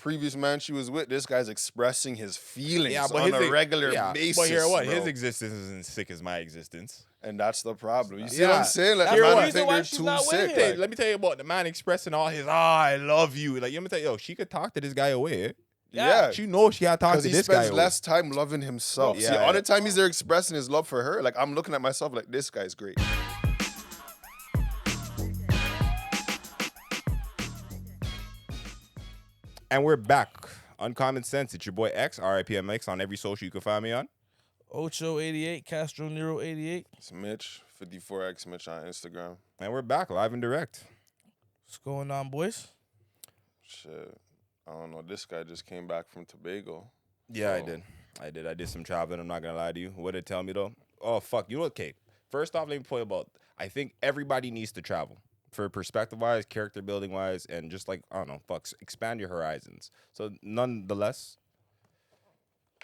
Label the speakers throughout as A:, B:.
A: previous man she was with, this guy's expressing his feelings
B: Yeah, but
A: on a
B: his
A: regular
B: yeah,
A: basis.
B: but here what?
A: bro.
B: His existence isn't sick as my existence.
A: And that's the problem. You see
B: Yeah.
A: what I'm saying? Like,
C: That's
A: man,
C: the
A: I
C: reason
A: think
C: why
A: they're
C: she's
A: too
C: not with
A: sick.
C: him.
A: Like,
B: Let me tell you about the man expressing all his I love you. Like, you me tell you, yo, she could talk to this guy away.
A: yeah.
B: She knows she had to talk to
A: Because he
B: this guy
A: spends
B: away.
A: less time loving himself.
B: Bro,
A: See,
B: yeah,
A: all
B: yeah.
A: the time he's there expressing his love for her, like, I'm looking at myself like, this guy's great.
B: And we're back. Uncommon Sense. It's your boy X, RIPMX, on every social you can find me on.
C: Ocho88, Castro Nero 88.
A: It's Mitch, 54X Mitch on Instagram.
B: And we're back, live and direct.
C: What's going on, boys?
A: Shit. I don't know. This guy just came back from Tobago.
B: Yeah,
A: So-
B: I did some traveling. I'm not going to lie to you. What did it tell me, though? Oh, fuck. You know what, Kate? First off, let me point about, I think everybody needs to travel. For perspective-wise, character building-wise, and just like, I don't know, fuck, expand your horizons. So, nonetheless,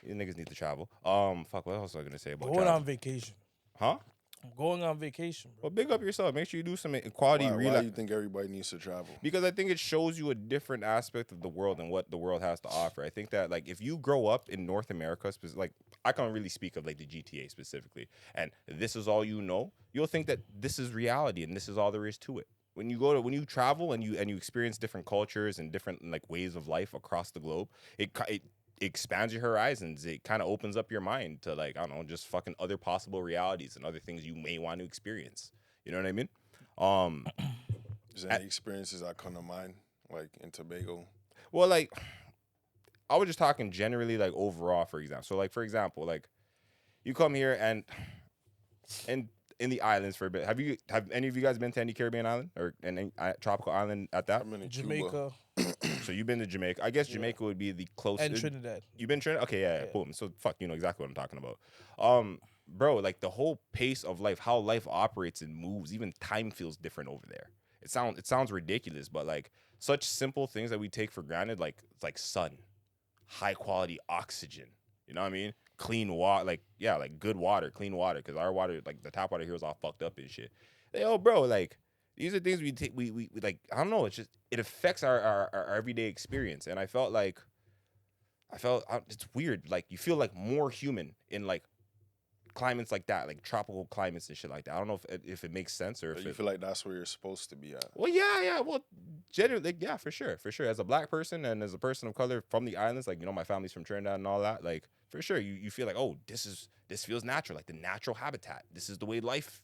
B: you niggas need to travel. Fuck, what else was I going to say about
C: Going
B: travel?
C: on vacation.
B: Huh?
C: I'm going on vacation, bro.
B: Well, big up yourself. Make sure you do some quality
A: Why do you think everybody needs to travel?
B: Because I think it shows you a different aspect of the world and what the world has to offer. I think that, like, if you grow up in North America, like, I can't really speak of, like, the GTA specifically, and this is all you know, you'll think that this is reality and this is all there is to it. When you travel and you experience different cultures and different, like, ways of life across the globe, it expands your horizons. It kind of opens up your mind to, like, I don't know, just fucking other possible realities and other things you may want to experience. You know what I mean?
A: Is there any experiences that come to mind, like in Tobago?
B: Well, like, I was just talking generally, like, overall, for example. So, like, for example, like, you come here and in the islands for a bit. Have any of you guys been to any Caribbean island or any tropical island at that?
A: I'm in
C: Jamaica
B: So you've been to Jamaica. I guess Jamaica would be the closest.
C: and Trinidad.
B: You've been Trinidad? Okay, yeah, boom. So fuck, you know exactly what I'm talking about. Bro, like the whole pace of life, how life operates and moves, even time feels different over there. It sounds ridiculous, but like such simple things that we take for granted, like it's like sun, high quality oxygen. You know what I mean? Clean water, like good water, clean water. Because our water, like the tap water here is all fucked up and shit. Yo, bro, like these are things we take. We like. I don't know. It's just it affects our everyday experience, and I felt it's weird. Like you feel like more human in like climates like that, like tropical climates and shit like that. I don't know if it makes sense or
A: But
B: if
A: you feel like that's where you're supposed to be at.
B: Well, yeah. Well, generally, like, yeah, for sure. As a black person and as a person of color from the islands, like, you know, my family's from Trinidad and all that, like, for sure, you feel like, oh, this feels natural, like the natural habitat. This is the way life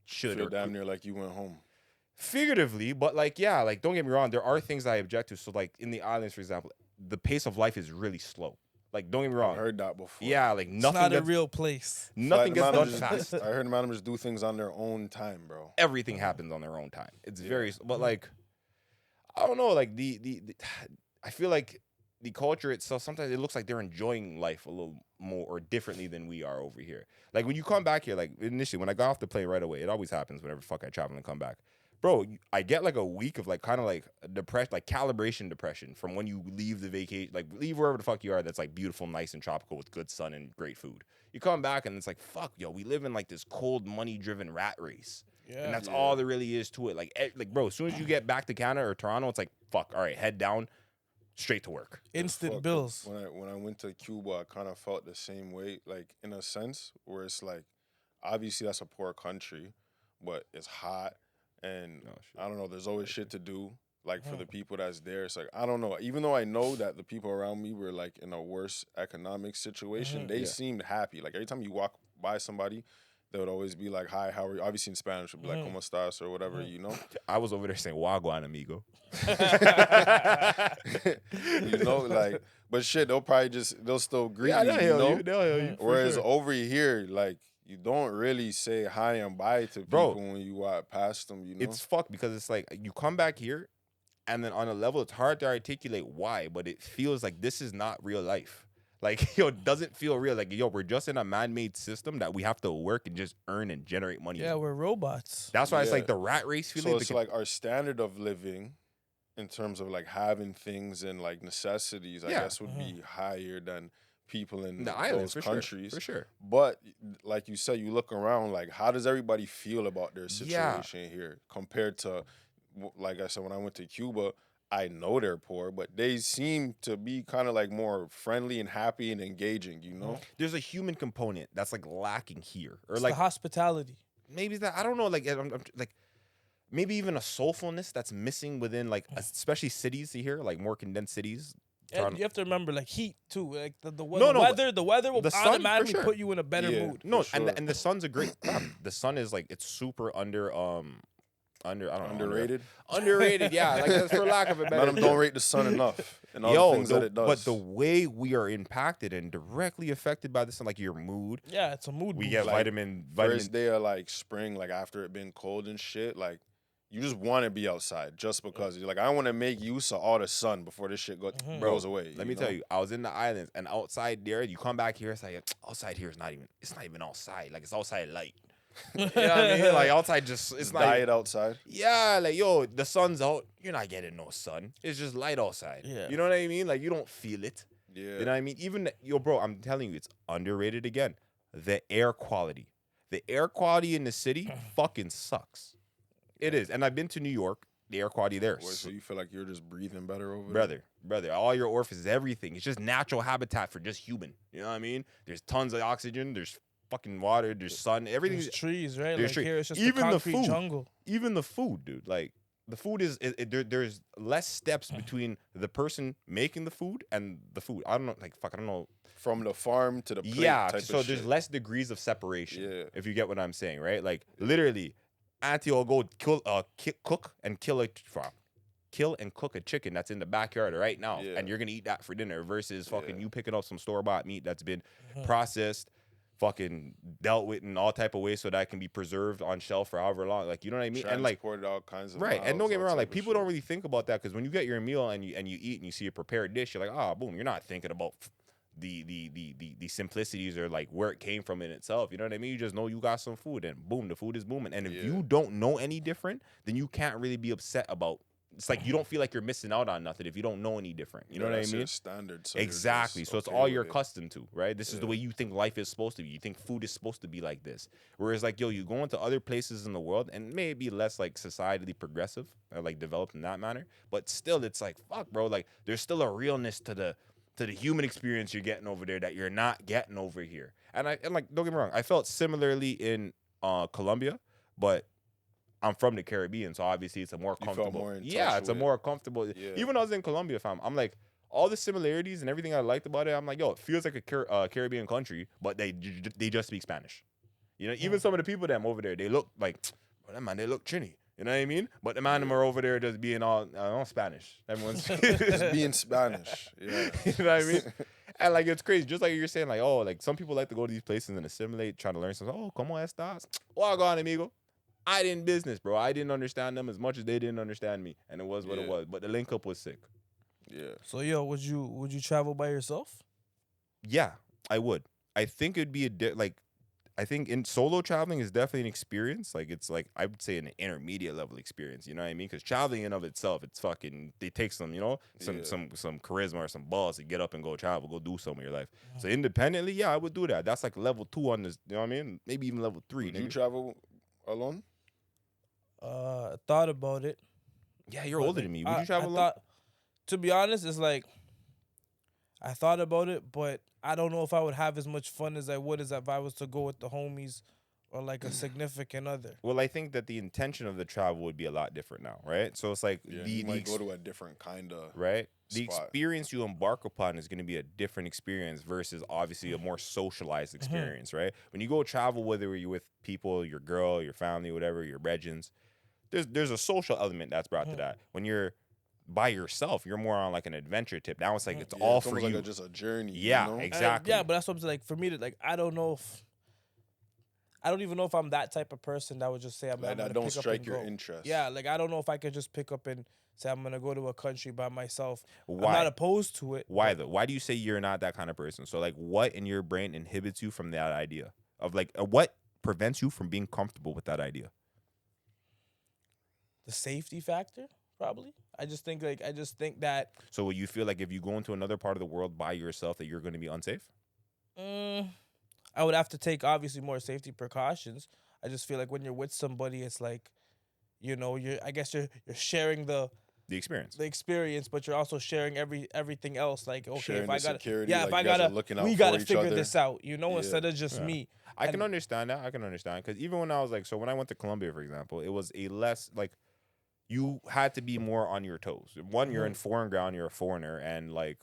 B: should.
A: Feel damn near like you went home.
B: Figuratively, but like, yeah, like, don't get me wrong, there are things I object to. So, like, in the islands, for example, the pace of life is really slow. Like, don't get me wrong.
A: I heard that before.
B: Yeah, like
C: It's
B: nothing.
C: not a real place.
B: Nothing
A: Like,
B: gets
A: the
B: done
A: man
B: fast.
A: I heard the man just do things on their own time, bro.
B: Everything happens on their own time. It's very, but like, I don't know, like the I feel like the culture itself, sometimes it looks like they're enjoying life a little more or differently than we are over here. Like when you come back here, like initially when I got off the plane right away, it always happens whenever fuck I travel and come back. Bro, I get like a week of like kind of like depression, like calibration depression from when you leave the vacation, like leave wherever the fuck you are that's like beautiful, nice, and tropical with good sun and great food. You come back and it's like, fuck, yo, we live in like this cold, money-driven rat race.
C: Yeah.
B: And that's all there really is to it. Like, bro, as soon as you get back to Canada or Toronto, it's like, fuck, all right, head down, straight to work.
C: Instant
A: Fuck,
C: bills.
A: When I went to Cuba, I kind of felt the same way, like in a sense, where it's like, obviously that's a poor country, but it's hot, and I don't know. There's always shit to do, like for the people that's there. It's like I don't know. Even though I know that the people around me were like in a worse economic situation, they seemed happy. Like every time you walk by somebody, they would always be like, "Hi, how are you?" Obviously in Spanish, would be like, "Cómo estás?" or whatever, you know.
B: I was over there saying, Wagwan, amigo.
A: You know, like, but shit, they'll still greet
B: Yeah,
A: you,
B: they'll
A: you
B: hail
A: know.
B: you. They'll hail you. for
A: Whereas
B: sure.
A: over here, like, you don't really say hi and bye to
B: Bro,
A: people when you walk past them, you know?
B: It's fucked because it's like you come back here and then on a level it's hard to articulate why, but it feels like this is not real life. Like, yo, it doesn't feel real. Like, yo, we're just in a man-made system that we have to work and just earn and generate money.
C: Yeah, we're robots.
B: That's why it's
A: Yeah.
B: like the rat race feeling.
A: So it's like our standard of living in terms of like having things and like necessities, I guess would be higher than people in
B: the islands,
A: those
B: for
A: countries.
B: sure. For sure.
A: But like you said, you look around, like how does everybody feel about their
B: Yeah.
A: situation here compared to, like I said, when I went to Cuba, I know they're poor, but they seem to be kind of like more friendly and happy and engaging, you know?
B: There's a human component that's like lacking here, or
C: It's
B: like
C: the hospitality.
B: maybe that I don't know, like like maybe even a soulfulness that's missing within like especially cities here, like more condensed cities.
C: And you have to remember, like heat too. Like
B: No, no,
C: the weather will
B: the sun, for
C: automatically
B: sure.
C: put you in a better
A: Yeah.
C: mood.
B: No,
A: For sure.
B: and the sun's a great. The sun is like it's super under I don't know
A: Underrated.
B: underrated. Yeah, like that's for lack of a better.
A: Let them don't rate the sun enough and all
B: Yo,
A: the things that it does.
B: but the way we are impacted and directly affected by the sun, like your mood,
C: Yeah, it's a mood.
B: we
C: boost.
B: get
A: Like,
B: vitamin.
A: first day of like spring, like after it been cold and shit, like you just want to be outside just because you're like, I want to make use of all the sun before this shit goes away.
B: Let me tell you, I was in the islands and outside there, you come back here, it's like outside here is not even outside. Like it's outside light. You know what I mean? Like outside it's not
A: diet outside.
B: Yeah, like yo, the sun's out. You're not getting no sun. It's just light outside.
C: Yeah.
B: You know what I mean? Like you don't feel it.
A: Yeah.
B: You know what I mean? Even yo, bro, I'm telling you, it's underrated again. The air quality. The air quality in the city fucking sucks. It is. And I've been to New York. The air quality there.
A: So you feel like you're just breathing better over there?
B: Brother, all your orifices, everything. It's just natural habitat for just human. You know what I mean? There's tons of oxygen. There's fucking water. There's sun. Everything's
C: There's trees, right?
B: there's
C: Like
B: trees.
C: here, it's just
B: Even
C: a
B: the
C: concrete
B: food.
C: jungle.
B: Even the food, dude. Like the food is there's less steps between the person making the food and the food. I don't know, like I don't know.
A: From the farm to the plate
B: Yeah,
A: type
B: so
A: of
B: there's
A: shit.
B: less degrees of separation.
A: Yeah.
B: If you get what I'm saying, right? Like literally, auntie will go cook and kill and cook a chicken that's in the backyard right now,
A: Yeah.
B: and you're gonna eat that for dinner. Versus fucking
A: Yeah.
B: you picking up some store bought meat that's been processed, fucking dealt with in all type of ways so that can be preserved on shelf for however long. Like you know what I mean? And like
A: Transported all kinds of
B: right, and don't
A: miles,
B: get me
A: all
B: wrong, like
A: type of
B: people don't
A: shit.
B: really think about that because when you get your meal and you eat and you see a prepared dish, you're like, ah, boom. You're not thinking about the simplicities or like where it came from in itself. You know what I mean? You just know you got some food and boom, the food is booming. And if
A: Yeah.
B: you don't know any different, then you can't really be upset about. It's like you don't feel like you're missing out on nothing if you don't know any different. You know what I
A: that's your
B: mean?
A: standard. So you're
B: Exactly.
A: just
B: So it's
A: okay
B: all
A: with
B: you're
A: it.
B: accustomed to, right? This is the way you think life is supposed to be. You think food is supposed to be like this. Whereas like, yo, you go into other places in the world and maybe less like societally progressive or like developed in that manner. But still it's like, fuck, bro, like there's still a realness to the human experience you're getting over there that you're not getting over here. And like, don't get me wrong, I felt similarly in Colombia, but I'm from the Caribbean, so obviously it's a more
A: You felt
B: comfortable.
A: more in
B: Yeah,
A: touch
B: it's a
A: with-
B: more comfortable.
A: Yeah.
B: Even when I was in Colombia, fam, I'm like all the similarities and everything I liked about it. I'm like, yo, it feels like a Caribbean country, but they just speak Spanish. You know, even some of the people them over there, they look like, well, that man, they look Trini. You know what I mean? But the man them are over there just being all Spanish. Everyone's
A: Just being Spanish. Yeah.
B: you know what I mean? And like it's crazy, just like you're saying, like, oh, like some people like to go to these places and assimilate, trying to learn something. Oh, como estas? Wagwan, amigo. I didn't business, bro. I didn't understand them as much as they didn't understand me, and it was what it
A: Yeah.
B: was. But the link up was sick.
A: Yeah.
C: So yo, would you travel by yourself?
B: Yeah, I would. I think it'd be I think in solo traveling is definitely an experience. Like it's like I would say an intermediate level experience. You know what I mean? Because traveling in of itself, it's fucking. They take some, some charisma or some balls to get up and go travel, go do some of your life. So independently, yeah, I would do that. That's like level 2 on this. You know what I mean? Maybe even level 3.
A: Would you
B: nigga.
A: travel alone?
C: Thought about it.
B: Yeah, you're
C: but,
B: older
C: like,
B: than me. Would you travel alone?
C: thought, to be honest, it's like I thought about it, but I don't know if I would have as much fun as I would as if I was to go with the homies or like a significant other.
B: Well, I think that the intention of the travel would be a lot different now, right? So it's like
A: Yeah.
B: the
A: you might
B: ex-
A: go to a different kind of.
B: right? The
A: spot.
B: experience you embark upon is going to be a different experience versus obviously a more socialized experience, right? When you go travel, whether you're with people, your girl, your family, whatever, your regents, there's a social element that's brought to that. When you're by yourself, you're more on like an adventure tip. Now it's like it's
A: Yeah,
B: all
A: it's
B: for
A: almost
B: you.
A: like just a journey.
B: Yeah,
A: You know?
B: exactly.
C: Yeah, but that's what I'm saying. Like for me to like, I don't know if I don't even know if I'm that type of person that would just say I'm
A: Like
C: gonna
A: that don't
C: pick up
A: strike
C: and
A: your
C: go.
A: interest.
C: Yeah, like I don't know if I could just pick up and say I'm gonna go to a country by myself.
B: Why?
C: I'm not opposed to it.
B: Why though? Why do you say you're not that kind of person? So like, what in your brain inhibits you from that idea of like what prevents you from being comfortable with that idea?
C: The safety factor, probably. I just think that
B: So you feel like if you go into another part of the world by yourself, that you're going to be unsafe?
C: I would have to take obviously more safety precautions. I just feel like when you're with somebody, it's like, you're sharing the
B: the experience,
C: but you're also sharing everything else. Like, okay,
A: Sharing
C: if I
A: the
C: got
A: security,
C: yeah,
A: like
C: if
A: you
C: I
A: guys are
C: gotta,
A: looking out
C: we
A: for
C: gotta
A: each
C: figure
A: other.
C: this out, you know,
A: Yeah.
C: instead of just me.
B: I can understand that. I can understand because even when I was like, so when I went to Colombia, for example, it was a less like you had to be more on your toes. One, you're in foreign ground, you're a foreigner, and like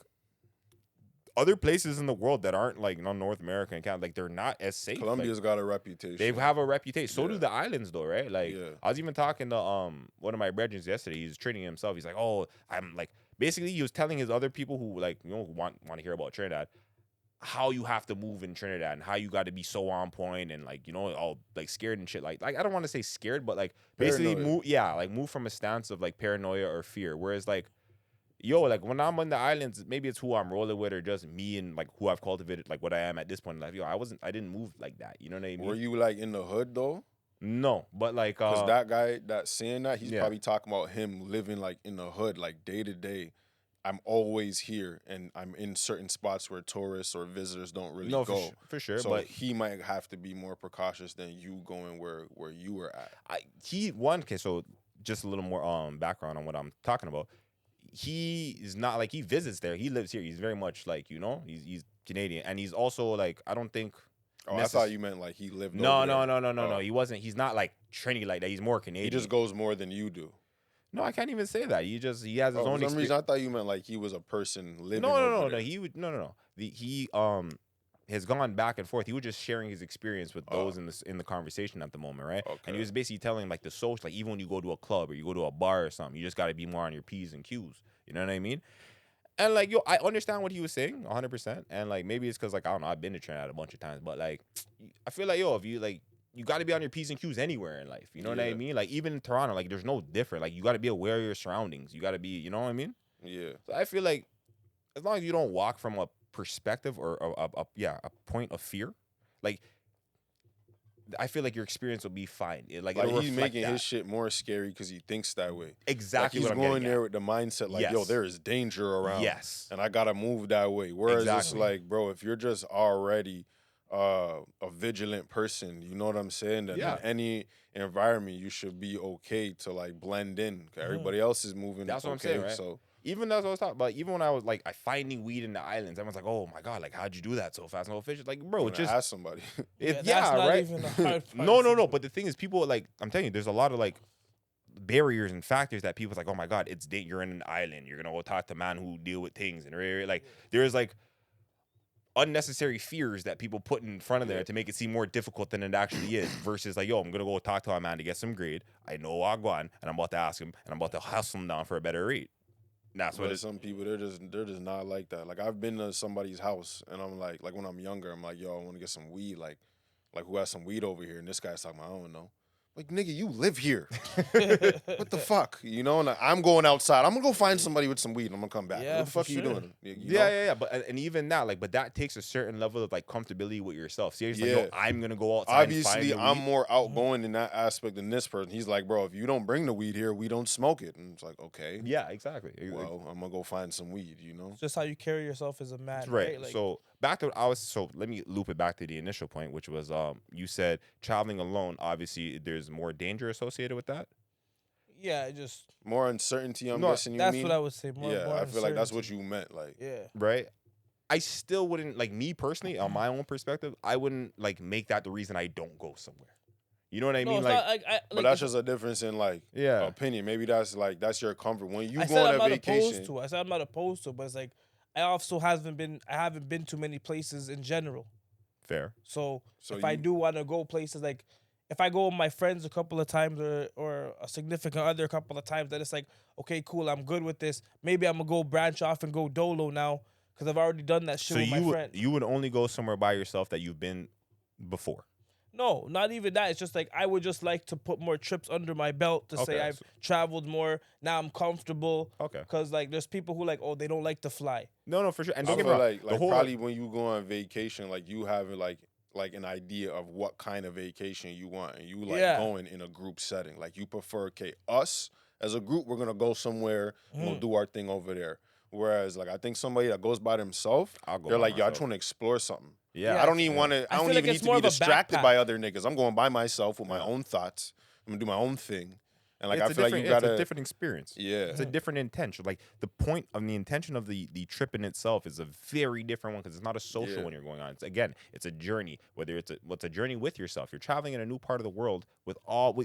B: other places in the world that aren't like North America and Canada, like they're not as safe.
A: Colombia's
B: like,
A: got a reputation.
B: they have a reputation. So do
A: Yeah.
B: the islands, though, right? Like
A: Yeah.
B: I was even talking to one of my brethren yesterday. He's training himself. He's like, oh, I'm like basically he was telling his other people who like want to hear about Trinidad how you have to move in Trinidad and how you got to be so on point and like all like scared and shit. Like I don't want to say scared, but like basically move from a stance of like paranoia or fear. Whereas like like when I'm on the islands, maybe it's who I'm rolling with or just me and like who I've cultivated, like what I am at this point in life. I didn't move like that. You know what I mean?
A: Were you like in the hood though?
B: No, but like
A: Because that guy that's saying that, he's
B: yeah.
A: probably talking about him living like in the hood, like day to day. I'm always here, and I'm in certain spots where tourists or visitors don't really go.
B: For sure.
A: So
B: but
A: he might have to be more precautious than you going where you were at.
B: Okay, so just a little more background on what I'm talking about. He is not like he visits there. He lives here. He's very much like he's Canadian, and he's also like I don't think.
A: Oh, I thought you meant like he lived.
B: No.
A: Oh.
B: He wasn't. He's not like Trini like that. He's more Canadian.
A: He just goes more than you do.
B: No, I can't even say that. He has his own.
A: For some reason, I thought you meant like he was a person living.
B: No. He would no. He has gone back and forth. He was just sharing his experience with those in the conversation at the moment, right?
A: Okay.
B: And he was basically telling like the social, like even when you go to a club or you go to a bar or something, you just got to be more on your P's and Q's. You know what I mean? And like I understand what he was saying 100%. And like maybe it's because like I don't know, I've been to Trinidad a bunch of times, but like I feel like if you like. You got to be on your P's and Q's anywhere in life. You know what I mean? Like, even in Toronto, like, there's no different. Like, you got to be aware of your surroundings. You got to be, you know what I mean?
A: Yeah.
B: So I feel like as long as you don't walk from a perspective or a point of fear, like, I feel like your experience will be fine.
A: He's making his shit more scary because he thinks that way.
B: Exactly.
A: Like he's going there with the mindset like, there is danger around.
B: Yes.
A: And I got to move that way. Whereas it's like, bro, if you're just already a vigilant person, you know what I'm saying? Then in any environment, you should be okay to like blend in. Everybody else is moving.
B: That's what I'm saying, right? So even that's what I was talking about. Even when I was like, finding weed in the islands, everyone's like, "Oh my god, like how'd you do that so fast?" No fish. Like, bro, just
A: ask somebody.
C: That's not
B: right.
C: Even the hard part.
B: No. But the thing is, people like I'm telling you, there's a lot of like barriers and factors that people's like, "Oh my god, you're in an island. You're gonna go talk to man who deal with things," and like there's like unnecessary fears that people put in front of there to make it seem more difficult than it actually is versus like, I'm gonna go talk to a man to get some grade. I know Wagwan and I'm about to ask him and I'm about to hustle him down for a better rate. And that's what
A: some people they're just not like that. Like I've been to somebody's house and I'm like when I'm younger, I'm like, I want to get some weed, like who has some weed over here? And this guy's talking about, I don't know. Like, nigga, you live here. What the fuck? You know, and I'm going outside. I'm going to go find somebody with some weed and I'm going to come back.
C: Yeah,
A: what the fuck
C: sure.
A: are you doing?
B: Yeah. But and even that, like, but that takes a certain level of like comfortability with yourself. Seriously, like, I'm going to go outside.
A: Obviously, I'm more outgoing in that aspect than this person. He's like, bro, if you don't bring the weed here, we don't smoke it. And it's like, okay.
B: Yeah, exactly.
A: Well, I'm going to go find some weed, you know?
C: It's just how you carry yourself as a man.
B: Right.
C: Like,
B: So let me loop it back to the initial point, which was you said traveling alone, obviously there's more danger associated with that.
C: Yeah, just
A: more uncertainty. I'm guessing you mean.
C: That's what I would say. More
A: I feel like that's what you meant. Like,
B: right. I still wouldn't like me personally on my own perspective. I wouldn't like make that the reason I don't go somewhere. You know what I mean?
C: Like,
A: but that's just a difference in like opinion. Maybe that's your comfort when you go on a vacation.
C: I said I'm not opposed to, but it's like I also haven't been to many places in general.
B: Fair.
C: So if I do want to go places, like if I go with my friends a couple of times or a significant other a couple of times, then it's like, okay, cool, I'm good with this. Maybe I'm gonna go branch off and go dolo now because I've already done that shit with my friends.
B: You would only go somewhere by yourself that you've been before.
C: No, not even that. It's just like I would just like to put more trips under my belt to say I've traveled more. Now I'm comfortable.
B: Okay.
C: Because like there's people who like, they don't like to fly.
B: No, for sure. And
A: don't get me wrong. Like probably when you go on vacation, like you have like an idea of what kind of vacation you want, and you going in a group setting. Like you prefer, us as a group, we're gonna go somewhere, we'll do our thing over there. Whereas like I think somebody that goes by themselves, they're like, I just want to explore something.
B: Yeah,
A: I don't even want to. I don't even need to be distracted by other niggas. I'm going by myself with my own thoughts. I'm gonna do my own thing, And like I feel like you gotta,
B: it's a different experience.
A: Yeah,
B: It's a different intention. Like the point of the intention of the trip in itself is a very different one because it's not a social when you're going on. It's it's a journey. Whether it's a journey with yourself. You're traveling in a new part of the world with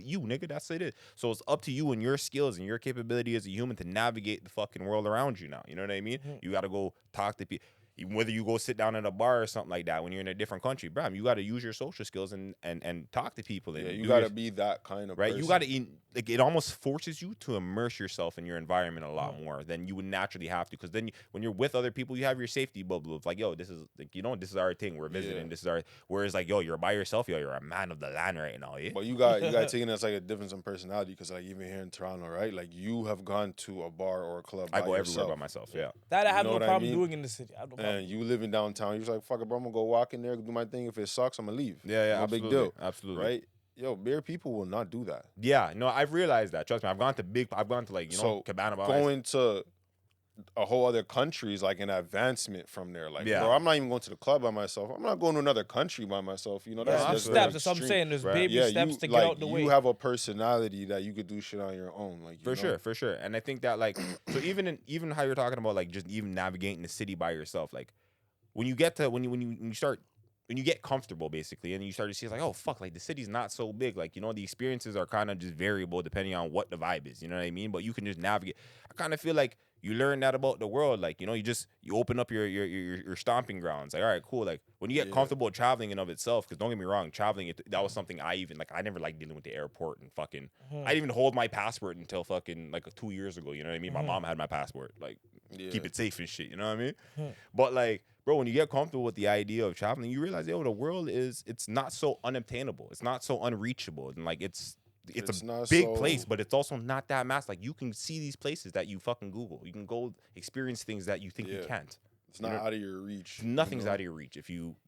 B: you, nigga. That's it. So it's up to you and your skills and your capability as a human to navigate the fucking world around you now. You know what I mean? You got to go talk to people. Even whether you go sit down at a bar or something like that when you're in a different country, bro, you got to use your social skills and talk to people. And
A: you got to be that kind of
B: right.
A: person.
B: You got to like it almost forces you to immerse yourself in your environment a lot more than you would naturally have to. Because then when you're with other people, you have your safety bubble of like, yo, this is like this is our thing. We're visiting. This is our. Whereas like, yo, you're by yourself. Yo, you're a man of the land right now. Yeah.
A: But you got taken as like a difference in personality because like even here in Toronto, right? Like you have gone to a bar or a club.
B: I go
A: yourself.
B: everywhere by myself. Yeah.
C: That I have no problem doing in the city. I have no problem.
A: And you living downtown, you're just like, fuck it, bro. I'm gonna go walk in there, do my thing. If it sucks, I'm gonna leave.
B: Yeah,
A: no
B: absolutely.
A: big deal.
B: Absolutely.
A: Right? Yo, bare people will not do that.
B: Yeah, no, I've realized that. Trust me, I've gone to like, Cabana Bar.
A: Going to a whole other country is like an advancement from there. Like, bro, I'm not even going to the club by myself. I'm not going to another country by myself. That's
C: just steps. That's what I'm saying. There's baby steps to get out the way.
A: You have a personality that you could do shit on your own. Like
B: for sure. And I think that like so even how you're talking about like just even navigating the city by yourself, like when you get to when you get comfortable basically and you start to see it's like, oh fuck, like the city's not so big, like the experiences are kind of just variable depending on what the vibe is, you know what I mean? But you can just navigate. I kind of feel like you learn that about the world, like you open up your stomping grounds. Like, all right, cool. Like when you get comfortable traveling in of itself, because don't get me wrong, traveling that was something I never liked dealing with the airport and fucking. I didn't even hold my passport until fucking like 2 years ago. You know what I mean? My mom had my passport, like keep it safe and shit. You know what I mean? But like, bro, when you get comfortable with the idea of traveling, you realize, the world it's not so unobtainable. It's not so unreachable, and like it's a big place, but it's also not that massive. Like you can see these places that you fucking Google. You can go experience things that you think you can't.
A: It's not out of your reach.
B: Nothing's out of your reach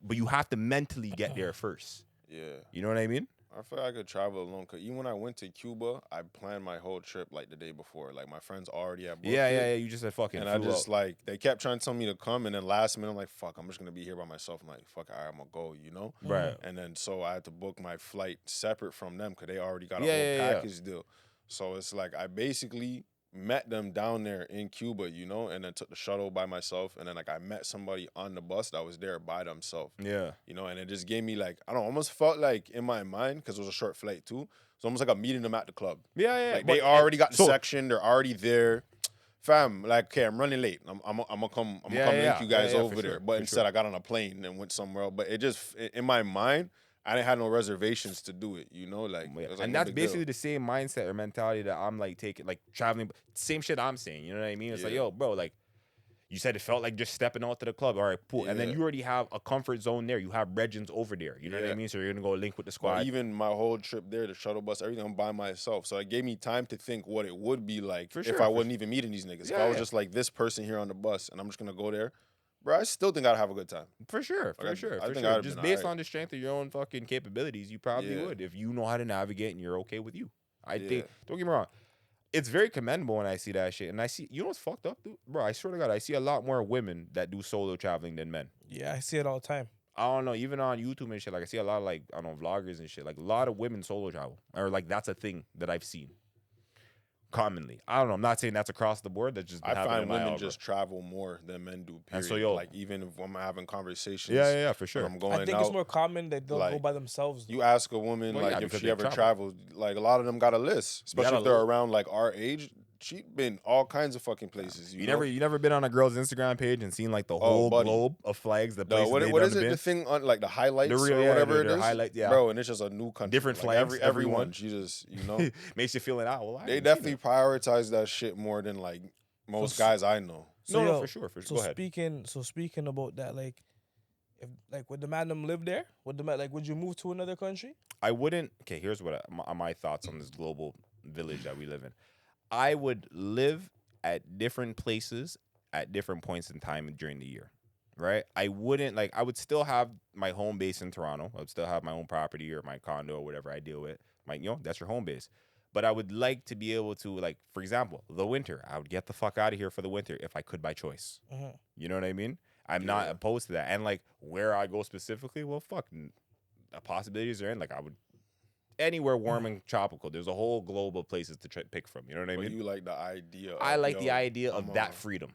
B: but you have to mentally get there first.
A: Yeah.
B: You know what I mean?
A: I feel like I could travel alone. Cause even when I went to Cuba, I planned my whole trip like the day before. Like my friends already had booked it.
B: Yeah. You just said fucking.
A: And I just like they kept trying to tell me to come, and then last minute I'm like, fuck, I'm just gonna be here by myself. I'm like, fuck, all right, I'm gonna go,
B: Right.
A: And then so I had to book my flight separate from them because they already got a whole package deal. So it's like I basically met them down there in Cuba, and then took the shuttle by myself, and then like I met somebody on the bus that was there by themselves.
B: Yeah.
A: And it just gave me like, I don't know, almost felt like in my mind, because it was a short flight too, it's almost like I'm meeting them at the club.
B: Yeah.
A: Like they already got the section, they're already there. Fam, like, okay, I'm running late. I'm gonna come link you guys over there. But instead I got on a plane and went somewhere else. But it just in my mind, I didn't have no reservations to do it, like, it was like
B: and that's basically the same mindset or mentality that I'm like taking, like traveling. Same shit I'm saying, you know what I mean? It's like, yo, bro, like you said, it felt like just stepping out to the club. All right, cool. And then you already have a comfort zone there. You have Regins over there. You know what I mean? So you're gonna go link with the squad.
A: But even my whole trip there, the shuttle bus, everything, I'm by myself. So it gave me time to think what it would be like if I wasn't even meeting these niggas. If I was just like this person here on the bus and I'm just gonna go there. Bro, I still think I'd have a good time.
B: For sure.
A: I think
B: just based on the strength of your own fucking capabilities, you probably would if you know how to navigate and you're okay with you. I think, don't get me wrong, it's very commendable when I see that shit. And I see, what's fucked up, dude? Bro, I swear to God, I see a lot more women that do solo traveling than men.
C: Yeah, I see it all the time.
B: I don't know, even on YouTube and shit, like I see a lot of like, I don't know, vloggers and shit. Like a lot of women solo travel. Or like that's a thing that I've seen. Commonly, I don't know. I'm not saying that's across the board. That's just
A: I find women just travel more than men do. Period.
B: And so,
A: like even if I'm having conversations,
B: yeah, for sure.
A: I'm going
C: I think
A: out,
C: it's more common that they'll go by themselves.
A: You ask a woman if she ever traveled, like a lot of them got a list, especially if they're around like our age. She's been all kinds of fucking places. You
B: never been on a girl's Instagram page and seen like the whole globe of flags. The places
A: what is it? The thing on like the highlights or whatever it is.
B: Highlight,
A: bro, and it's just a new country.
B: Different flags.
A: Everyone. She just
B: makes you feel it out. Well,
A: they definitely prioritize that shit more than like most guys I know.
B: No, for sure.
C: So
B: go ahead.
C: Speaking about that, like, if like would the man them live there? Would you move to another country?
B: I wouldn't. Okay, here's what my thoughts on this global village that we live in. I would live at different places at different points in time during the year, right? I would still have my home base in Toronto. I would still have my own property or my condo or whatever I deal with. That's your home base. But I would like to be able to, like, for example, the winter. I would get the fuck out of here for the winter if I could by choice. Mm-hmm. You know what I mean? I'm not opposed to that. And, like, where I go specifically, well, fuck, the possibilities are in. Like, I would anywhere warm and tropical. There's a whole globe of places to pick from. You know what I
A: But
B: mean?
A: you like the idea.
B: I
A: of,
B: like
A: yo,
B: the idea
A: I'm
B: of that freedom.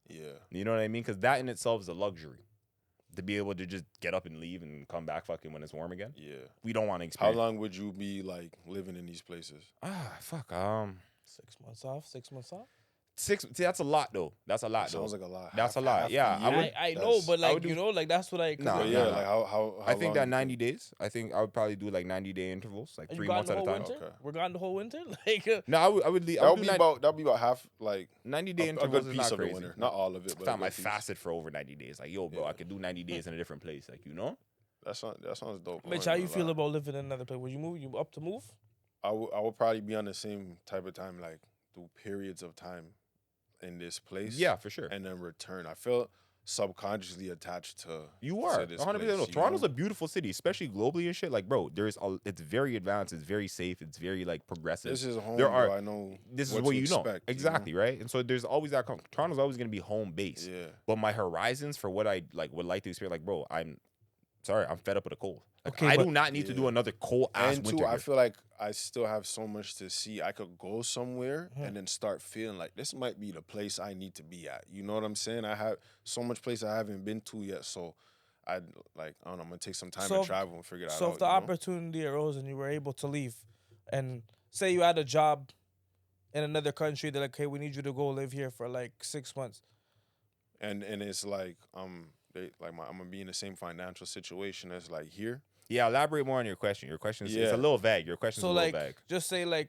A: Yeah.
B: You know what I mean? Because that in itself is a luxury. To be able to just get up and leave and come back fucking when it's warm again.
A: Yeah.
B: We don't want to
A: How
B: experience.
A: long would you be like living in these places?
C: 6 months off, 6 months off.
B: 6. See, that's a lot though. That's a lot though.
A: Sounds like a lot.
B: That's a
A: Half
B: lot.
A: the
B: Yeah, I
A: year?
B: would.
C: I know, but
B: I
C: like
B: would do-
C: you know, like that's what I.
B: Nah,
A: But
B: nah,
A: yeah,
B: nah.
A: like how
B: I think
A: long
B: that
A: you
B: 90 days. I think I would probably do like 90-day intervals, like
C: Are you
B: 3
C: gone
B: months
C: the
B: at a
C: whole
B: time.
C: winter?
A: Okay.
C: We're gone the whole winter. Like
B: No, I would leave. I
A: That
B: would
A: would
B: do
A: be that'd be about half, like
B: 90-day
A: a
B: intervals
A: good
B: is
A: piece
B: not
A: of
B: crazy.
A: the winter. Not all of it, but a
B: Fam,
A: good
B: I
A: piece.
B: fasted for over 90 days. Like, yo, bro,
A: Yeah.
B: I could do 90 days in a different place. Like, you know?
A: That sounds dope. I
C: Mitch,
A: ain't
C: how
A: gonna
C: you feel
A: lie.
C: about living in another place? Would you move? You up to move?
A: I would probably be on the same type of time, like through periods of time in this place.
B: Yeah, for sure.
A: And then return. I feel subconsciously attached to
B: You are
A: to this
B: 100%.
A: place,
B: No,
A: you
B: Toronto's
A: know?
B: a beautiful city, especially globally and shit. Like, bro, it's very advanced. It's very safe. It's very like progressive.
A: This is home.
B: There are-
A: bro. I know
B: This is
A: what
B: what
A: to
B: you know
A: expect,
B: exactly, right? And so there's always that. Toronto's always gonna be home base.
A: Yeah.
B: But my horizons for what I like would like to experience, like, bro, I'm fed up with the cold. Like,
C: Okay,
B: I
C: but-
B: do not need to do
A: Yeah.
B: another cold ass
A: And
B: winter.
A: too, I
B: here.
A: feel like I still have so much to see. I could go somewhere
C: Mhm.
A: and then start feeling like this might be the place I need to be at. You know what I'm saying? I have so much place I haven't been to yet. So I don't know, I'm gonna take some time
C: So
A: to
C: if-
A: travel and figure that
C: So
A: out.
C: if the
A: you know?
C: opportunity arose and you were able to leave, and say you had a job in another country, they're like, "Hey, we need you to go live here for like 6 months."
A: and it's like I'm gonna be in the same financial situation as like here.
B: Yeah, elaborate more on your question. Your question is it's
A: Yeah.
B: a little vague. Your question's
C: So
B: a little
C: like,
B: vague.
C: just say like,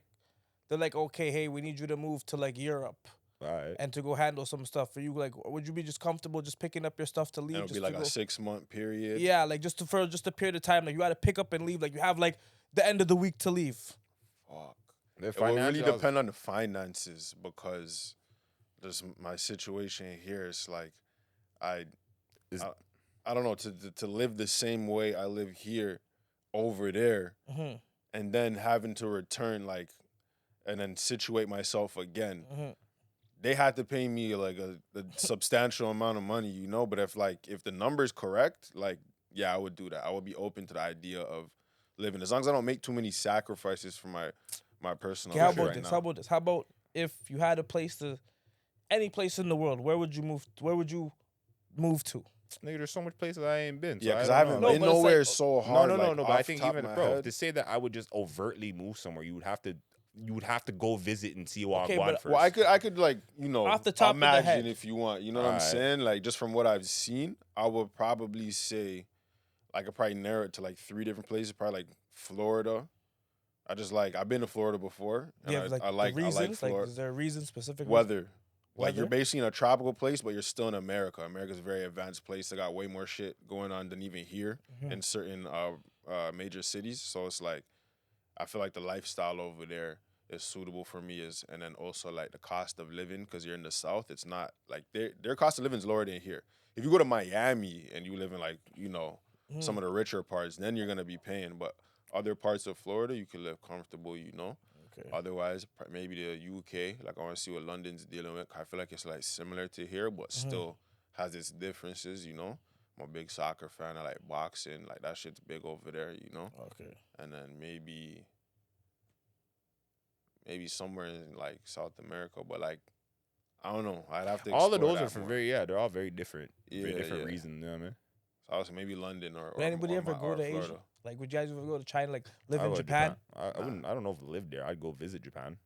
C: they're like, "Okay, hey, we need you to move to like Europe
B: All right.
C: and to go handle some stuff." For you, like, would you be just comfortable just picking up your stuff to leave?
A: And it'll
C: just
A: be like
C: to
A: a
C: go?
A: 6-month period.
C: Yeah, like for just a period of time, like you had to pick up and leave. Like you have like the end of the week to leave.
A: Fuck.
B: The
A: It will really
B: financial-
A: depend on the finances because just my situation here is like I don't know to live the same way I live here over there
C: Mm-hmm.
A: and then having to return like and then situate myself again.
C: Mm-hmm.
A: They had to pay me like a substantial amount of money, you know, but if the number's correct, like yeah, I would do that. I would be open to the idea of living as long as I don't make too many sacrifices for my personal
C: Okay, how
A: life
C: about
A: right
C: this?
A: now.
C: How about this? How about if you had a place to, any place in the world, where would you move? Where would you move to?
B: Nigga, there's so much places I ain't been. So
A: Yeah, because
B: don't
A: I haven't
B: know.
C: No,
A: been
C: but it's
A: nowhere
C: like-
A: so
B: No,
A: hard.
B: no, no,
A: like,
B: no. But I
A: off
B: think
A: top
B: even
A: of my
B: bro,
A: head.
B: to say that I would just overtly move somewhere, you would have to go visit and see Wagwan
C: Okay, but-
B: first.
A: Well, I could like
C: Off the top of the
A: imagine
C: head.
A: if you want. You know what I'm
B: Alright.
A: saying? Like just from what I've seen, I would probably say I could probably narrow it to like 3 different places. Probably like Florida. I've been to Florida before.
C: Do you have like
A: I
C: the
A: like
C: reasons? Like,
A: Florida.
C: is there a reason specific?
A: Weather. Like you're
C: Weather?
A: basically in a tropical place, but you're still in America. America's a very advanced place. They got way more shit going on than even here
C: Mhm.
A: in certain major cities. So it's like I feel like the lifestyle over there is suitable for me. And then also like the cost of living because you're in the South. It's not like their cost of living is lower than here. If you go to Miami and you live in like
C: Mhm.
A: some of the richer parts, then you're gonna be paying. But other parts of Florida, you can live comfortable.
C: Okay.
A: Otherwise, maybe the UK. Like I want to see what London's dealing with. I feel like it's like similar to here, but still has its differences. I'm a big soccer fan. I like boxing. Like that shit's big over there.
C: Okay.
A: And then maybe somewhere in like South America, but like I don't know. I'd have to.
B: all of
A: explore
B: those
A: that
B: are for
A: more.
B: they're all very different, very
A: Yeah,
B: different
A: yeah.
B: reasons. You know what I mean?
A: So I would say maybe London or.
C: Would anybody
A: or
C: ever
A: my-
C: go
A: or
C: to Asia?
A: Florida.
C: Like, would you guys ever go to China? Like, live
B: I
C: in
B: would
C: Japan?
B: I wouldn't. I don't know if I lived there. I'd go visit Japan.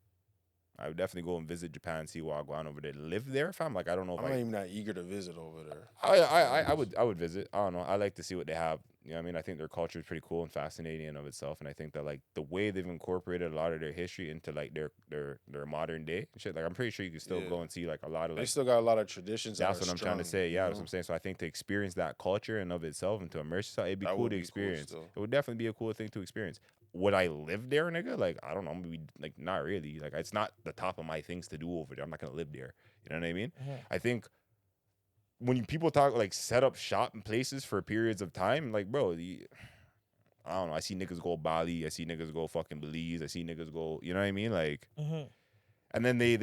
B: I would definitely go and visit Japan, see Wagwan over there. Live there, fam. Like I don't know if
A: I'm not even that eager to visit over there.
B: I would visit. I don't know. I like to see what they have. You know what I mean? I think their culture is pretty cool and fascinating in of itself. And I think that like the way they've incorporated a lot of their history into like their modern day and shit. Like I'm pretty sure you can still
A: Yeah.
B: go and see like a lot of
A: They
B: like
A: still got a lot of traditions.
B: that's
A: that
B: what
A: are
B: I'm trying to
A: strong,
B: say. Yeah,
A: you
B: that's what
A: know?
B: I'm saying. So I think to experience that culture and of itself and to immerse yourself, it'd be
A: That
B: cool
A: would
B: to
A: be cool
B: experience.
A: still.
B: It would definitely be a cool thing to experience. Would I live there, nigga? Like, I don't know. I'm gonna be like, not really. Like, it's not the top of my things to do over there. I'm not gonna live there. You know what I mean?
C: Mhm.
B: I think when people talk like set up shop in places for periods of time, like, bro, I don't know. I see niggas go Bali. I see niggas go fucking Belize. I see niggas go. You know what I mean? Like,
C: Mhm.
B: and then they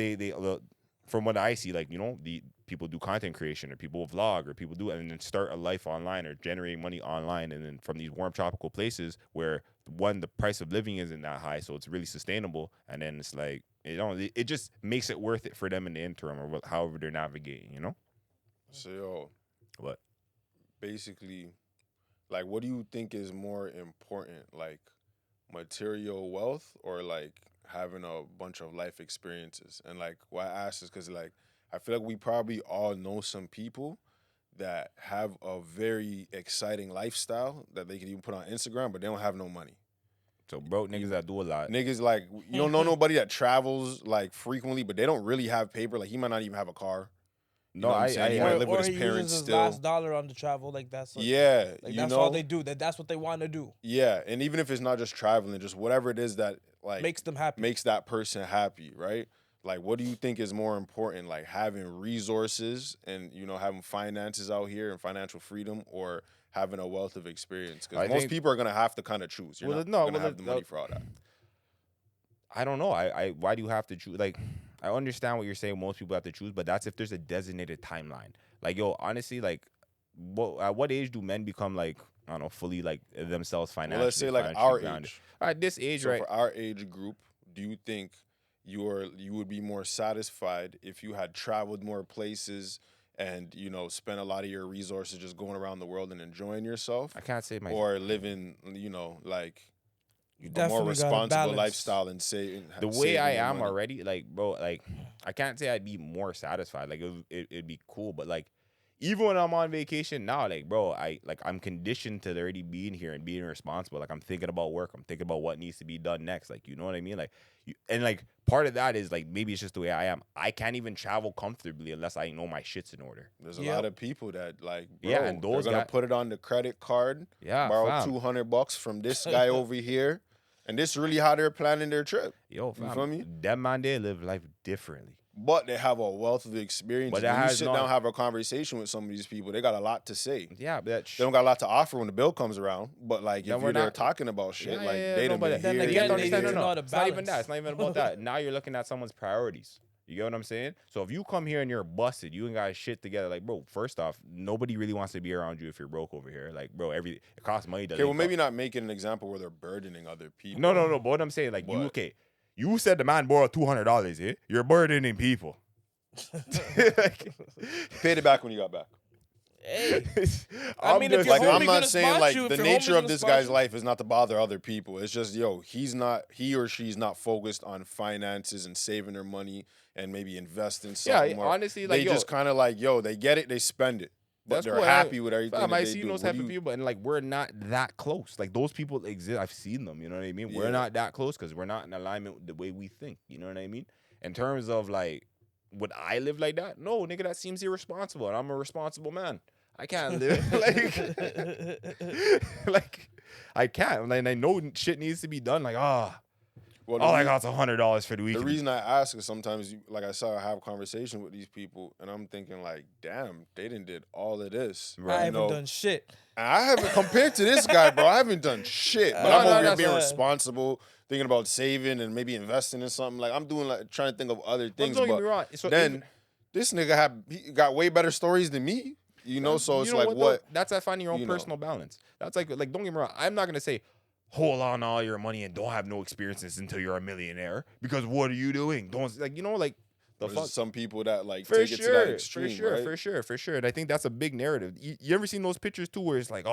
B: from what I see, like, the people do content creation or people vlog or people do, and then start a life online or generating money online. And then from these warm tropical places where the price of living isn't that high. So it's really sustainable. And then it's like, it just makes it worth it for them in the interim or however they're navigating,
A: So, yo,
B: What?
A: basically, like, what do you think is more important, like material wealth or like having a bunch of life experiences? And like, why I ask is because like I feel like we probably all know some people that have a very exciting lifestyle that they can even put on Instagram, but they don't have no money.
B: So broke niggas that do a lot.
A: Niggas like you don't know nobody that travels like frequently, but they don't really have paper. Like he might not even have a car. You know what I'm saying? He might live with his parents
C: uses his
A: still.
C: last dollar on the travel, like that's like,
A: yeah,
C: like
A: you
C: that's
A: know?
C: all they do. That's what they want to do.
A: Yeah, and even if it's not just traveling, just whatever it is that like
C: Makes them happy.
A: makes that person happy, right? Like, what do you think is more important, like having resources and having finances out here and financial freedom, or having a wealth of experience? Because most people are gonna have to kind of choose. You're not gonna have the money for all that.
B: I don't know. Why do you have to choose? Like, I understand what you're saying. Most people have to choose, but that's if there's a designated timeline. Like, yo, honestly, like, at what age do men become like, I don't know, fully like themselves financially?
A: Well, let's say like our
B: grounded?
A: age.
B: All right, this age,
A: So
B: right?
A: for our age group, do you think you would be more satisfied if you had traveled more places and spent a lot of your resources just going around the world and enjoying yourself?
B: I can't say
A: or living, like
C: You
A: a more
C: definitely got
A: responsible lifestyle and saving.
B: The way I am already, like, bro, like I can't say I'd be more satisfied. Like it'd be cool, but like even when I'm on vacation now, like, bro, I'm conditioned to already being here and being responsible. Like I'm thinking about work. I'm thinking about what needs to be done next. Like, you know what I mean? Like, and like part of that is like maybe it's just the way I am. I can't even travel comfortably unless I know my shit's in order.
A: There's a lot of people that like, bro,
B: yeah, and those
A: they're gonna put it on the credit card.
B: Yeah,
A: borrow
B: fam.
A: $200 from this guy over here, and this really how they're planning their trip.
B: Yo, fam,
A: you feel me?
B: That man, they live life differently.
A: But they have a wealth of experience.
B: But
A: when you sit down and have a conversation with some of these people, they got a lot to say.
B: Yeah, but
A: they don't got a lot to offer when the bill comes around. But like if you're there talking about shit, they don't been here.
B: It's not even that. It's not even about that. Now you're looking at someone's priorities. You get what I'm saying? So if you come here and you're busted, you ain't got shit together. Like, bro, first off, nobody really wants to be around you if you're broke over here. Like, bro, it costs money.
A: Okay, well, maybe not making an example where they're burdening other people.
B: No. But what I'm saying, like, you said the man borrowed $200, eh? You're burdening people.
A: Paid it back when you got back.
C: Hey,
A: I'm not saying like the nature of this guy's life is not to bother other people. It's just he or she's not focused on finances and saving their money and maybe investing something.
B: Yeah, honestly, like
A: they just kind of like they get it, they spend it, but they're happy with everything.
B: I see those type of people, and like we're not that close. Like those people exist. I've seen them. You know what I mean? We're not that close because we're not in alignment with the way we think. You know what I mean? In terms of like. Would I live like that? No, nigga, that seems irresponsible. And I'm a responsible man. I can't live like I can't. And I know shit needs to be done. Like, I got $100 for the weekend.
A: The reason I ask is sometimes, like I said, I have conversation with these people, and I'm thinking like, damn, they done all of this.
C: Right. I haven't done shit.
A: And I haven't compared to this guy, bro. I haven't done shit, but I'm over here being responsible. Thinking about saving and maybe investing in something. Like I'm doing trying to think of other things.
B: Don't get me wrong. So
A: then this nigga he got way better stories than me. So it's like what?
B: That's finding your own personal balance. That's like don't get me wrong. I'm not gonna say hold on all your money and don't have no experiences until you're a millionaire because what are you doing? Don't the fuck.
A: Some people that take it to that extreme,
B: for sure. And I think that's a big narrative. You ever seen those pictures too where it's like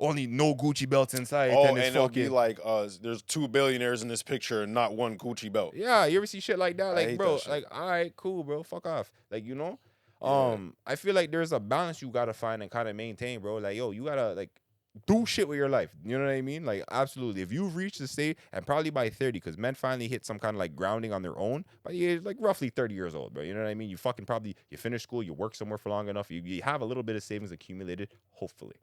B: only no Gucci belts inside.
A: Oh, and it'll be like, there's 2 billionaires in this picture and not one Gucci belt.
B: Yeah, you ever see shit like that? Like, bro, like, all right, cool, bro, fuck off. Like, I feel like there's a balance you gotta find and kind of maintain, bro. Like, yo, you gotta like do shit with your life. You know what I mean? Like, absolutely. If you've reached the state, and probably by 30, because men finally hit some kind of like grounding on their own, by the age like roughly 30 years old, bro. You know what I mean? You fucking you finish school, you work somewhere for long enough, you have a little bit of savings accumulated, hopefully.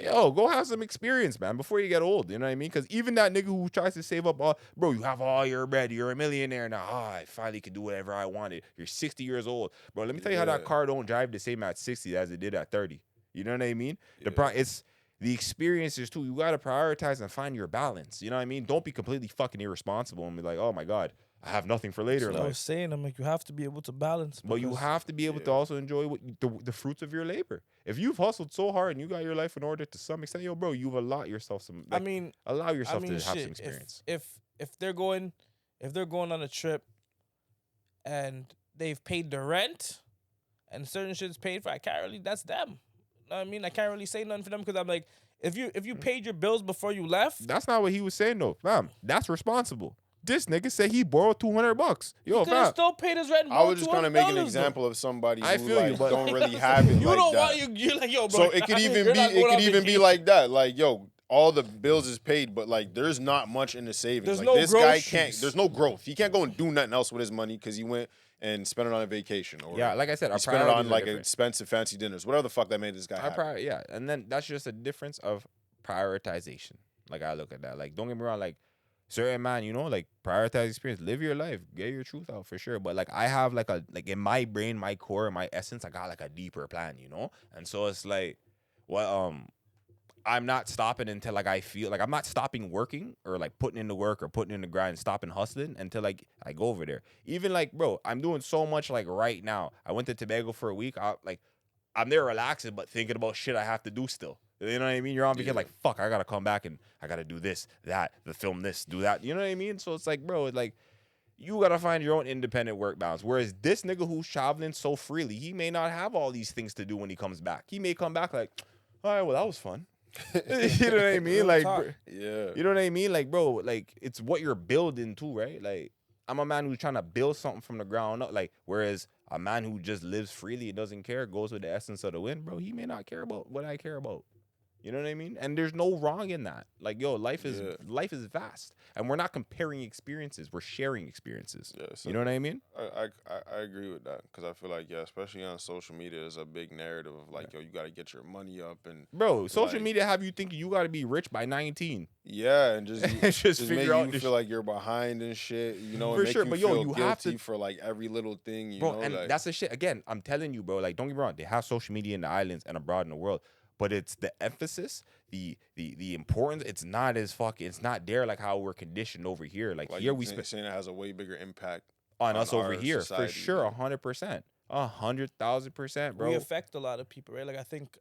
B: Yo, go have some experience, man, before you get old. You know what I mean? Because even that nigga who tries to save up bro, you have all your bread. You're a millionaire now. I finally can do whatever I wanted. You're 60 years old. Bro, let me tell you how that car don't drive the same at 60 as it did at 30. You know what I mean? It's the experiences, too. You got to prioritize and find your balance. You know what I mean? Don't be completely fucking irresponsible and be like, oh, my God, I have nothing for later
C: That's
B: in
C: what I
B: life.
C: was saying. I'm like, you have to be able to balance.
B: But you
C: because-
B: have to be able to also enjoy the fruits of your labor. If you've hustled so hard and you got your life in order to some extent, yo, bro, you've allowed yourself some. Like, allow yourself to have some
C: shit,
B: experience.
C: If they're going on a trip and they've paid the rent and certain shit's paid for, I can't really. That's them. You know what I mean, I can't really say nothing for them because I'm like, if you paid your bills before you left,
B: That's not what he was saying though, fam. That's responsible. This nigga said he borrowed $200. Yo,
C: he could have
B: fam.
C: still paid his rent.
A: I was just
C: kind
A: gonna make an example of somebody
B: I
A: who
B: feel you,
A: like
B: but-
A: don't really have it
C: You
A: like
C: don't
A: that.
C: want you're like, yo, bro.
A: So it could even be like that. Like, yo, all the bills is paid, but like there's not much in the savings.
C: There's
A: like
C: no
A: this guy
C: groceries.
A: can't. There's no growth. He can't go and do nothing else with his money because he went and spent it on a vacation. Or
B: Yeah, like I said,
A: he
B: our
A: spent it on
B: priorities are
A: like
B: different.
A: expensive fancy dinners. Whatever the fuck that made this guy happy.
B: Yeah, and then that's just a difference of prioritization. Like I look at that. Like don't get me wrong. Like certain man, you know, like prioritize experience, live your life, get your truth out for sure. But like I have like in my brain, my core, my essence, I got like a deeper plan, you know. And so it's like, well, I'm not stopping until like I feel like I'm not stopping working or like putting in the work or putting in the grind, stopping hustling until like I go over there. Even like, bro, I'm doing so much like right now. I went to Tobago for a week. I'm there relaxing, but thinking about shit I have to do still. You know what I mean? You're on vacation, like, fuck, I gotta come back and I gotta do this, that, film this, do that. You know what I mean? So it's like, bro, it's like, you gotta find your own independent work balance. Whereas this nigga who's traveling so freely, he may not have all these things to do when he comes back. He may come back like, all right, well, that was fun. You know what I mean? Like,
A: yeah.
B: You know what I mean? Like, bro, like, it's what you're building too, right? Like, I'm a man who's trying to build something from the ground up. Like, whereas a man who just lives freely and doesn't care, goes with the essence of the wind, bro, he may not care about what I care about. You know what I mean? And there's no wrong in that. Like, yo, life is vast, and we're not comparing experiences. We're sharing experiences.
A: Yeah, so
B: you know what I mean?
A: I agree with that because I feel like especially on social media, there's a big narrative of like, yo, you gotta get your money up and
B: bro, social
A: like,
B: media have you thinking you gotta be rich by 19.
A: Yeah, and just
B: just
A: make
B: figure out
A: you feel like you're behind and shit. You know,
B: For
A: and make
B: sure,
A: you
B: but
A: feel
B: yo, you have
A: guilty
B: to-
A: for like every little thing. You
B: Bro,
A: know,
B: and
A: like,
B: that's the shit. Again, I'm telling you, bro. Like, don't get me wrong. They have social media in the islands and abroad in the world, but it's the emphasis, the importance. It's not as fucking. It's not there like how we're conditioned over here. Like here we spend
A: saying it has a way bigger impact
B: on us over
A: our
B: here
A: society,
B: for sure.
A: yeah.
B: 100%, 100,000%, bro.
C: We affect a lot of people, right? Like I think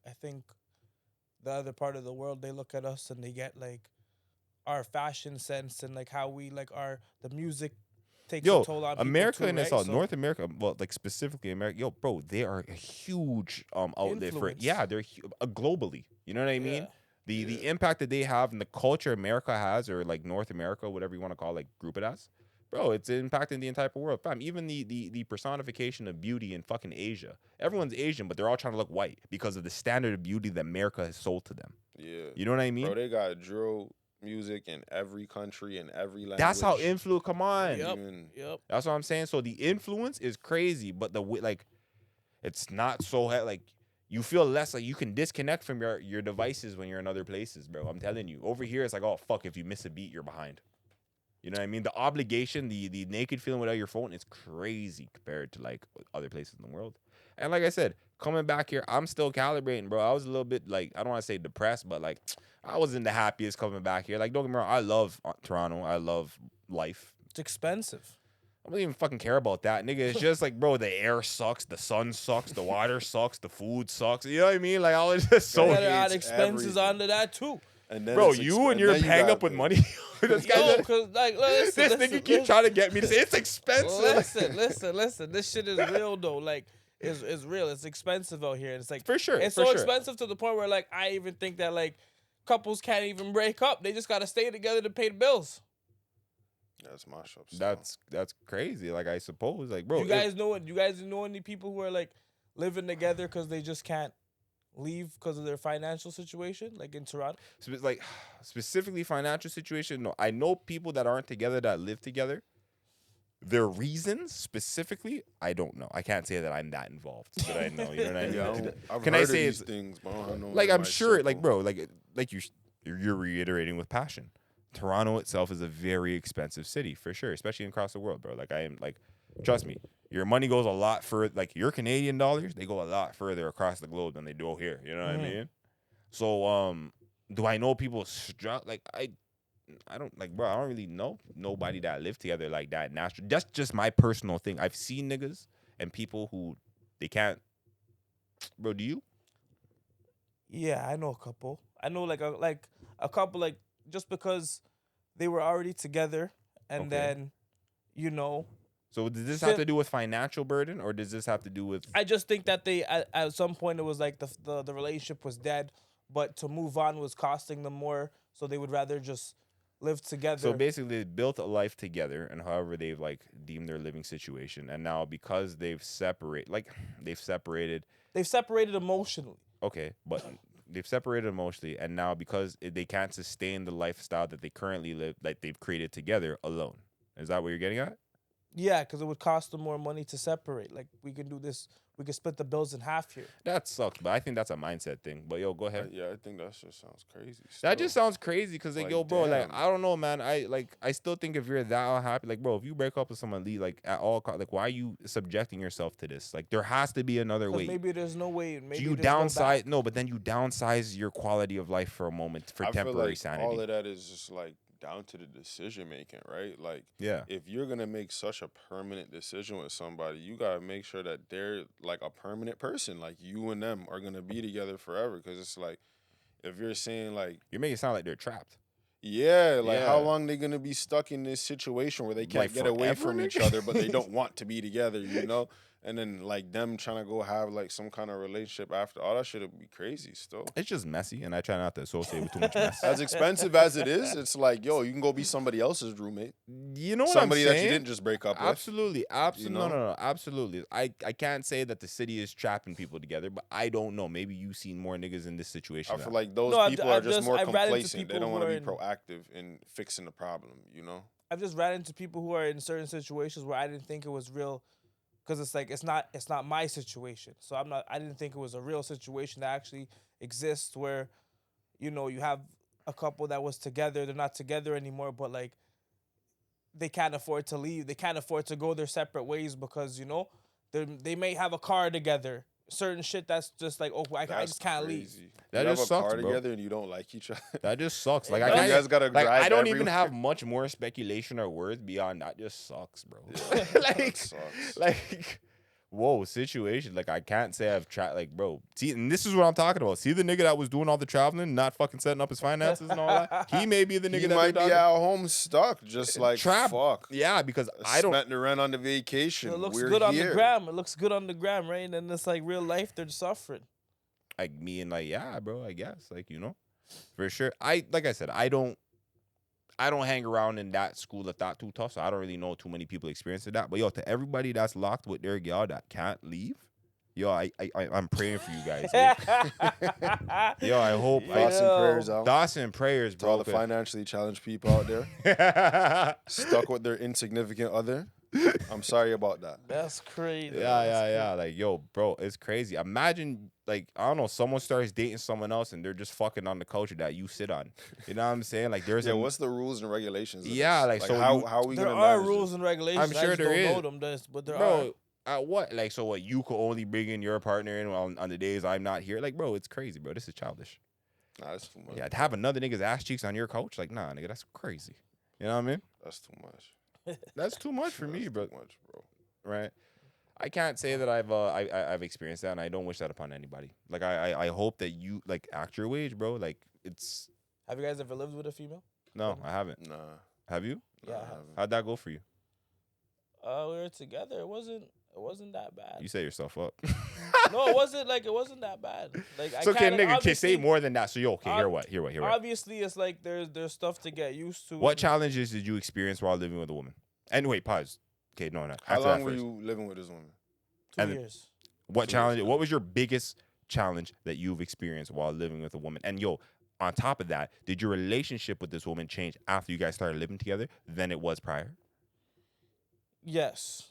C: the other part of the world, they look at us and they get like our fashion sense and like how we like the music takes
B: Yo,
C: a toll on
B: America
C: people too,
B: and
C: right?
B: it's all
C: So
B: North America, well, like specifically America. Yo, bro, they are a huge outlet for it.
C: Influence.
B: Yeah, they're globally. You know what I mean?
C: Yeah.
B: The impact that they have and the culture America has, or like North America, whatever you want to call, like group it as, bro, it's impacting the entire world. Fam, even the personification of beauty in fucking Asia. Everyone's Asian, but they're all trying to look white because of the standard of beauty that America has sold to them.
A: Yeah,
B: You know what I mean?
A: bro, they got drill music in every country in every language.
B: That's how influence. Come on.
C: Yep.
A: Even-
C: Yep.
B: That's what I'm saying. So the influence is crazy, but like, it's not so like you feel less like you can disconnect from your devices when you're in other places, bro. I'm telling you. Over here, it's like, oh fuck, if you miss a beat, you're behind. You know what I mean? The obligation, the naked feeling without your phone is crazy compared to like other places in the world. And like I said, coming back here, I'm still calibrating, bro. I was a little bit like, I don't want to say depressed, but like I wasn't the happiest coming back here. Like, don't get me wrong, I love Toronto. I love life.
C: It's expensive.
B: I don't even fucking care about that, nigga. It's just like, bro, the air sucks, the sun sucks, the water sucks, the food sucks. You know what I mean? Like, I was just so.
C: You gotta add
A: hates
C: expenses
A: everything.
C: onto that too.
A: And then
B: Bro,
A: it's
B: you and
A: expen-
B: your
A: then you
B: hang
A: got
B: up with
A: the-
B: money. This guy,
C: Yo, cause like listen,
B: this nigga keep trying to get me to say it's expensive.
C: listen. This shit is real though. Like, it's real. It's expensive out here. And it's like
B: For sure,
C: It's
B: for
C: so
B: sure.
C: expensive to the point where like I even think that like couples can't even break up. They just gotta stay together to pay the bills.
A: That's my shop.
B: That's crazy. Like, I suppose, like, bro,
C: You guys know any people who are like living together because they just can't leave because of their financial situation, like in Toronto?
B: like specifically financial situation. No, I know people that aren't together that live together. Their reasons specifically, I don't know. I can't say that I'm that involved, but I know. You know what I mean?
A: Yeah, I've
B: Can
A: heard
B: I
A: of
B: say
A: these
B: it's
A: things, but I don't know
B: like
A: in
B: I'm
A: my
B: sure,
A: circle.
B: like, bro, like you're reiterating with passion. Toronto itself is a very expensive city for sure, especially across the world, bro. Like, I am like, trust me, your money goes a lot further. Like, your Canadian dollars, they go a lot further across the globe than they do here. You know what I mean? So, do I know people like I don't like, bro. I don't really know nobody that live together like that. Natural. That's just my personal thing. I've seen niggas and people who they can't. Bro, do you?
C: Yeah, I know a couple. I know like a couple like just because they were already together and
B: Okay.
C: then you know
B: So does this have
C: Still-
B: to do with financial burden, or does this have to do with?
C: I just think that they at some point it was like the relationship was dead, but to move on was costing them more, so they would rather just live together.
B: So basically, they built a life together, and however they've like deemed their living situation, and now because they've separated.
C: They've separated emotionally.
B: Okay, but they've separated emotionally, and now because they can't sustain the lifestyle that they currently live, like they've created together alone. Is that what you're getting at?
C: Yeah, because it would cost them more money to separate. Like we can do this, we can split the bills in half here.
B: That sucks, but I think that's a mindset thing. But yo, go ahead.
A: Yeah, I think that just sounds crazy.
B: That just
A: still.
B: sounds crazy because like,
A: Like,
B: yo, bro, like
A: damn.
B: I don't know, man. I still think if you're that unhappy, like, bro, if you break up with someone, like at all, like, why are you subjecting yourself to this? Like, there has to be another way.
C: Maybe there's no way. Maybe
B: You
C: there's no
B: downsize,
C: back.
B: no, but then you downsize your quality of life for a moment for
A: I feel
B: temporary
A: like
B: sanity.
A: all of that is just like down to the decision making, right? Like,
B: Yeah.
A: if you're gonna make such a permanent decision with somebody, you gotta make sure that they're like a permanent person. Like you and them are gonna be together forever. Because it's like, if you're saying like,
B: You're making it sound like they're trapped.
A: yeah, like how
B: Yeah.
A: long they gonna be stuck in this situation where they can't
B: Like
A: get away
B: forever,
A: from each
B: nigga?
A: other, but they don't want to be together, you know? And then like them trying to go have like some kind of relationship after all that shit would be crazy still.
B: It's just messy, and I try not to associate with too much mess.
A: As expensive as it is, it's like, yo, you can go be somebody else's roommate.
B: You know what
A: Somebody
B: I'm
A: that
B: saying?
A: you didn't just break up with.
B: Absolutely, absolutely.
A: know?
B: No, absolutely. I can't say that the city is trapping people together, but I don't know. Maybe you've seen more niggas in this situation.
A: I feel like those
C: No, I've-
A: people are
C: I've
A: just
C: just-
A: more
C: I've ran into
A: complacent. They
C: people
A: don't want to
C: who
A: be
C: are in-
A: proactive in fixing the problem, you know?
C: I've just ran into people who are in certain situations where I didn't think it was real, because it's like it's not my situation. So I didn't think it was a real situation that actually exists where, you know, you have a couple that was together, they're not together anymore, but like they can't afford to leave, they can't afford to go their separate ways because you know they may have a car together. Certain shit that's just like, oh, I
A: That's
C: just can't leave.
A: crazy.
B: That
A: you
B: just
A: have a
B: sucks,
A: car
B: bro.
A: together and you don't like each other.
B: That just sucks. Like
C: It
B: I
C: does.
B: can't,
A: You guys gotta
B: like
A: drive
B: I don't even
A: everywhere.
B: have much more speculation or words beyond that. Just sucks, bro.
A: Yeah, that
B: like,
A: sucks.
B: like, whoa, situation. Like I can't say I've tried. Like, bro, see, and this is what I'm talking about. See the nigga that was doing all the traveling, not fucking setting up his finances and all that. He may be the nigga
A: He
B: that
A: might
B: they're
A: be
B: talking-
A: at home stuck, just like
B: Trap.
A: fuck.
B: Yeah, because I don't.
A: Spent the rent on the vacation.
C: It looks
A: We're
C: good on
A: here.
C: the gram. It looks good on the gram, right? And then it's like real life, they're suffering.
B: Like me and like, yeah, bro, I guess, like, you know, for sure. Like I said, I don't hang around in that school of thought too tough, so I don't really know too many people experiencing that. But yo, to everybody that's locked with their girl that can't leave, yo, I'm praying for you guys. Eh? Yo, I hope
A: Thoughts and prayers out
B: thoughts and prayers,
A: to all
B: bro.
A: the financially challenged people out there
B: yeah,
A: stuck with their insignificant other. I'm sorry about that.
C: That's crazy.
B: yeah. Like, yo, bro, it's crazy. Imagine, like, I don't know, someone starts dating someone else and they're just fucking on the couch that you sit on. You know what I'm saying? Like, there's
A: Yeah, what's the rules and regulations? Of
B: Yeah,
A: this?
B: like, so
A: how
B: you-
A: how are we
C: There
A: gonna
C: are
A: manage
C: rules
A: this?
C: and regulations.
B: I'm
C: I
B: sure
C: just
B: there
C: don't
B: is.
C: know them, but there are.
B: bro. What? Like, so what? You could only bring in your partner in on the days I'm not here. Like, bro, it's crazy, bro. This is childish.
A: Nah, that's too much.
B: Yeah, to have another nigga's ass cheeks on your couch, like, nah, nigga, that's crazy. You know what I mean?
A: That's too much.
B: That's too much for me,
A: That's
B: bro.
A: Too much, bro.
B: Right? I can't say that I've experienced that, and I don't wish that upon anybody. Like, I hope that you like act your wage, bro. Like, it's
C: Have you guys ever lived with a female?
B: no, I haven't.
A: Nah.
B: Have you?
C: Yeah, I
A: I
C: have.
A: haven't.
B: How'd that go for you?
C: We were together. It wasn't that bad.
B: You set yourself up.
C: No, it wasn't that bad. Like
B: So
C: I
B: okay,
C: kinda,
B: nigga, can
C: obviously-
B: say more than that. So yo, okay,
C: ob-
B: hear what.
C: Obviously, it's like there's stuff to get used to.
B: What challenges did you experience while living with a woman? And wait, pause. Okay, no.
A: How
B: Answer that
A: long were
B: first.
A: you living with this woman?
C: 2
B: and-
C: years.
B: What
A: 2
B: challenge?
A: years.
B: What was your biggest challenge that you've experienced while living with a woman? And yo, on top of that, did your relationship with this woman change after you guys started living together than it was prior?
C: Yes.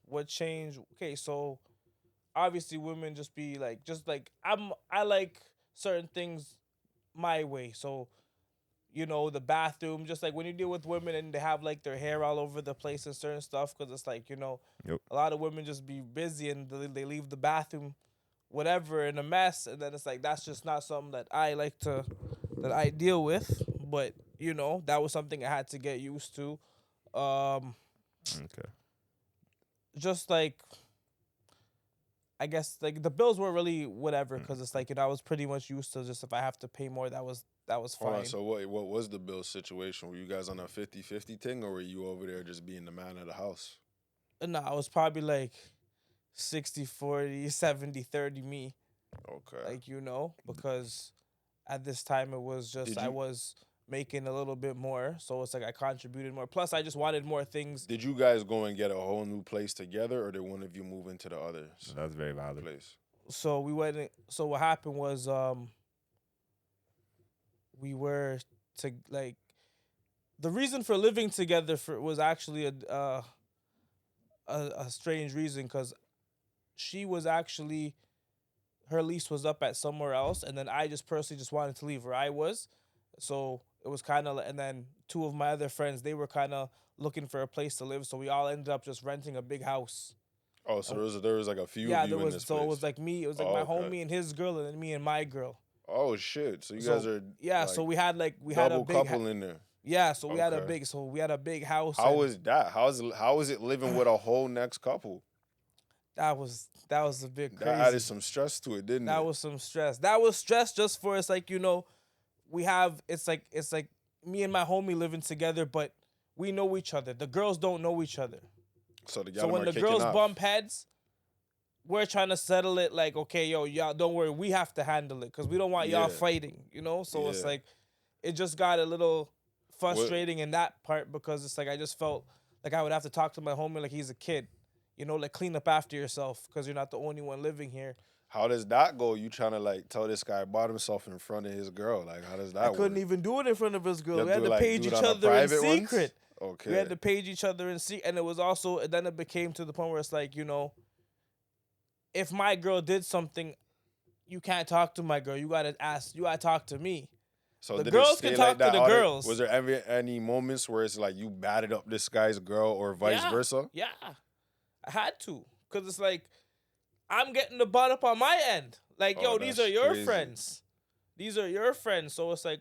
C: What changed? Okay, so obviously women just like I like certain things my way. So, you know, the bathroom, just like when you deal with women and they have like their hair all over the place and certain stuff, because it's like, you know,
B: Yep.
C: a lot of women just be busy and they leave the bathroom, whatever, in a mess, and then it's like that's just not something that I deal with. But you know, that was something I had to get used to. Um,
B: Okay.
C: just like I guess like the bills were really whatever because it's like, you know, I was pretty much used to just if I have to pay more, that was
A: Hold on.
C: fine.
A: So what was the bill situation? Were you guys on a 50-50 thing, or were you over there just being the man of the house?
C: No, I was probably like 60-40, 70-30 me,
A: Okay.
C: like, you know, because at this time it was just
A: Did
C: I
A: you
C: was making a little bit more, so it's like I contributed more. Plus, I just wanted more things.
A: did you guys go and get a whole new place together, or did one of you move into the other's
B: That's very valid.
A: place?
C: So we went. So what happened was, we were to like the reason for living together was actually a strange reason because she was actually her lease was up at somewhere else, and then I just personally just wanted to leave where I was. So it was kind of, and then two of my other friends, they were kind of looking for a place to live, so we all ended up just renting a big house.
A: Oh, so there was like a few
C: Yeah,
A: of
C: there
A: you in
C: was.
A: this
C: So
A: place.
C: it was like me. It was like
A: Oh,
C: my
A: okay.
C: homie and his girl, and then me and my girl.
A: Oh shit! So you
C: So
A: guys are
C: yeah,
A: like,
C: so we had a
A: double
C: big
A: couple in there.
C: yeah, so we had a
A: Okay.
C: big house.
A: How
C: And
A: was that? How was it living with a whole next couple?
C: that was a bit
A: That added
C: crazy.
A: some stress to it, didn't
C: That
A: it?
C: was some stress. That was stress just for it's like, you know, we have it's like me and my homie living together, but we know each other. The girls don't know each other.
A: So the
C: So
A: gal
C: when
A: are
C: the
A: kicking
C: girls
A: off.
C: bump heads, we're trying to settle it like, okay, yo, y'all don't worry, we have to handle it because we don't want y'all
A: Yeah.
C: fighting, you know? So it's
A: Yeah.
C: like it just got a little
A: What
C: frustrating in that part because it's like I just felt like I would have to talk to my homie like he's a kid. You know, like clean up after yourself because you're not the only one living here.
A: How does that go? You trying to like tell this guy about himself in front of his girl? Like, how does that
C: I
A: work?
C: couldn't even do it in front of his girl.
A: You
C: We
A: have
C: had
A: to
C: to page
A: do it
C: each
A: on a
C: other in
A: private ones?
C: secret.
A: Okay.
C: We had to page each other in secret, and it was also. And then it became to the point where it's like, you know, if my girl did something, you can't talk to my girl. You gotta ask. You gotta talk to me.
A: So
C: The
A: did
C: girls
A: it stay
C: can
A: like
C: talk to
A: that?
C: the
A: all
C: girls.
A: Was there ever any moments where it's like you batted up this guy's girl or vice
C: Yeah,
A: versa?
C: Yeah, I had to, cause it's like I'm getting the butt up on my end. Like,
A: Oh,
C: yo, these are
A: that's
C: your
A: crazy.
C: friends. These are your friends. So it's like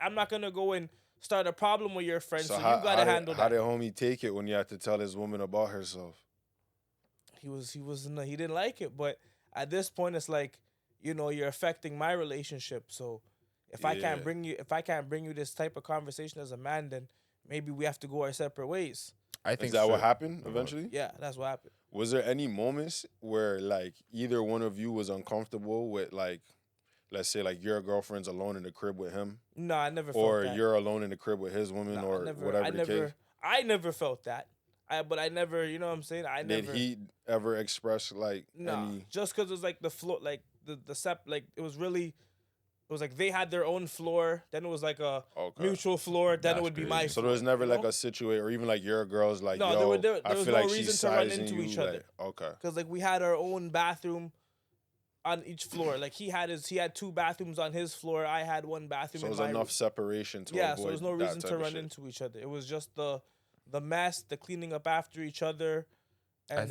C: I'm not gonna go and start a problem with your friends. So,
A: how,
C: you gotta
A: how
C: handle
A: did, how
C: that.
A: did homie take it when you had to tell this woman about herself?
C: He didn't like it, but at this point it's like, you know, you're affecting my relationship. So if I can't
A: Yeah.
C: bring you this type of conversation as a man, then maybe we have to go our separate ways.
B: I
A: Is
B: think
A: that what
B: so.
A: happened eventually?
C: Yeah, that's what happened.
A: Was there any moments where like either one of you was uncomfortable with like, let's say like your girlfriend's alone in the crib with him,
C: No, I never felt
A: or
C: that.
A: you're alone in the crib with his woman,
C: No,
A: or whatever the case?
C: I never felt that. But I never, you know what I'm saying? I
A: Did
C: never.
A: he ever express like
C: Nah,
A: any?
C: just because it was like the floor, like like it was really, it was like they had their own floor. Then it was like a
A: Okay.
C: mutual floor. Then it
B: That's
C: would be
B: crazy.
C: my
A: So
C: floor.
A: there was never
C: you
A: like
C: know?
A: a situation, or even like your girls like,
C: No,
A: yo,
C: there
A: I
C: was
A: feel
C: no
A: like
C: reason
A: she's
C: to run
A: sizing
C: into
A: you.
C: each other.
A: Like, okay.
C: Because like we had our own bathroom on each floor. Like he had two bathrooms on his floor. I had one bathroom
A: So
C: in
A: there's
C: my
A: enough
C: room.
A: separation to
C: Yeah,
A: avoid
C: so there's no
A: that
C: reason
A: type
C: to
A: of
C: run
A: shit.
C: into each other. It was just the mess, the cleaning up after each other. And
B: I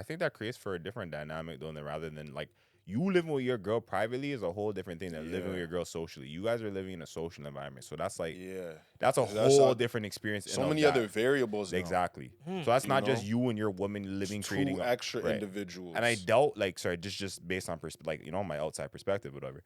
B: think that creates for a different dynamic though, rather than like you living with your girl privately is a whole different thing than living with
A: Yeah.
B: your girl socially. You guys are living in a social environment, so that's like
A: Yeah.
B: that's a
A: 'Cause that's
B: whole
A: how-
B: different experience.
A: So
B: in
A: many
B: of
A: other
B: that.
A: variables now.
B: Exactly.
C: Hmm.
B: So that's
A: You
B: not just
A: know?
B: you and your woman living,
A: It's
B: creating
A: two extra
B: right.
A: individuals.
B: And I doubt, like, sorry, just based on like, you know, my outside perspective, whatever.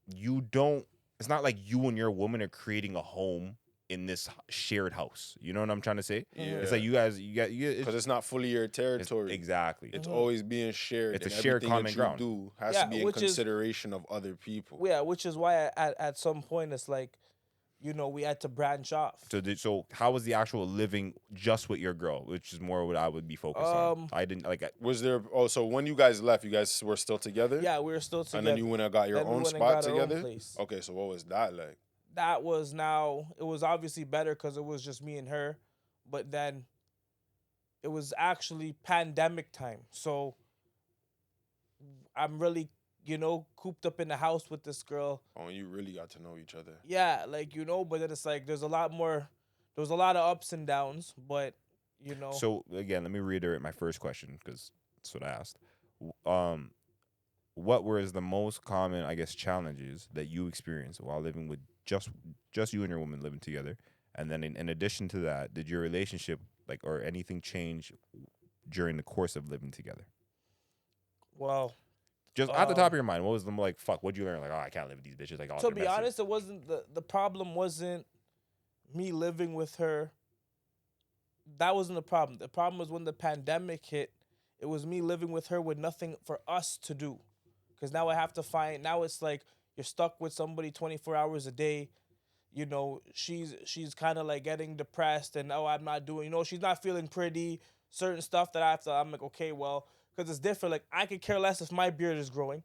B: You don't. It's not like you and your woman are creating a home in this shared house. You know what I'm trying to say?
A: Yeah.
B: It's like you got.
A: Because it's not fully your territory.
B: Exactly.
A: It's always being shared.
B: It's a
A: and
B: shared
A: everything
B: common
A: that you
B: ground.
A: do has
C: Yeah,
A: to be in
C: which is-
A: consideration of other people.
C: Yeah, which is why at some point it's like, you know, we had to branch off.
B: So how was the actual living just with your girl, which is more what I would be focused on. I didn't like.
A: Was there? Oh, so when you guys left, you guys were still together?
C: Yeah, we were still together.
A: And then you went and got your
C: Then we
A: own
C: went and
A: spot
C: got our own
A: together?
C: place.
A: Okay, so what was that like?
C: That was it was obviously better because it was just me and her, but then it was actually pandemic time. So I'm really, you know, cooped up in the house with this girl.
A: Oh, and you really got to know each other.
C: Yeah, like, you know, but then it's like there was a lot of ups and downs, but you know.
B: So again, let me reiterate my first question because that's what I asked. What was the most common, I guess, challenges that you experienced while living with just you and your woman living together, and then in addition to that, did your relationship like or anything change during the course of living together?
C: Well,
B: just at the top of your mind, what was them like? Fuck, what'd you learn? Like, oh, I can't live with these bitches. Like, oh,
C: to be honest, it wasn't the problem. Wasn't me living with her. That wasn't the problem. The problem was when the pandemic hit. It was me living with her with nothing for us to do. Because now I have to find. Now it's like you're stuck with somebody 24 hours a day. You know, she's kind of like getting depressed and I'm not doing. You know, she's not feeling pretty. Certain stuff that I have to. I'm like, okay, well, because it's different. Like I could care less if my beard is growing.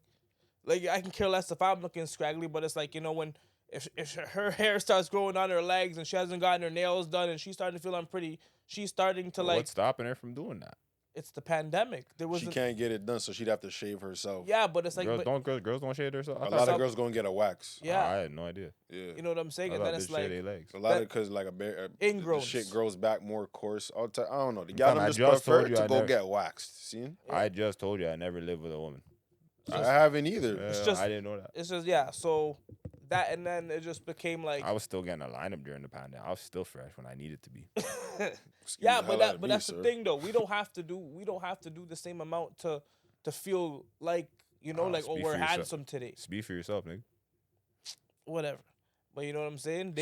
C: Like I can care less if I'm looking scraggly. But it's like, you know, when if her hair starts growing on her legs and she hasn't gotten her nails done and she's starting to feel unpretty, she's starting to like.
B: What's stopping her from doing that?
C: It's the pandemic.
A: She can't get it done, so she'd have to shave herself.
C: Yeah, but it's like
B: girls don't shave themselves.
A: A lot of girls gonna get a wax.
C: Yeah,
B: I had no idea.
A: Yeah,
C: you know what I'm saying. And then it's like
B: legs.
A: A lot of because like
C: ingrown
A: the shit grows back more coarse. I don't know. The y'all just prefer to go get waxed. See?
B: I just told you I never lived with a woman.
A: I haven't either.
C: It's just
B: I didn't know that.
C: It's just so that and then it just became like
B: I was still getting a lineup during the pandemic. I was still fresh when I needed to be.
C: Yeah, but that's the thing though. We don't have to do the same amount to feel like, you know, like we're handsome today.
B: Speak for yourself, nigga.
C: Whatever. But you know what I'm saying?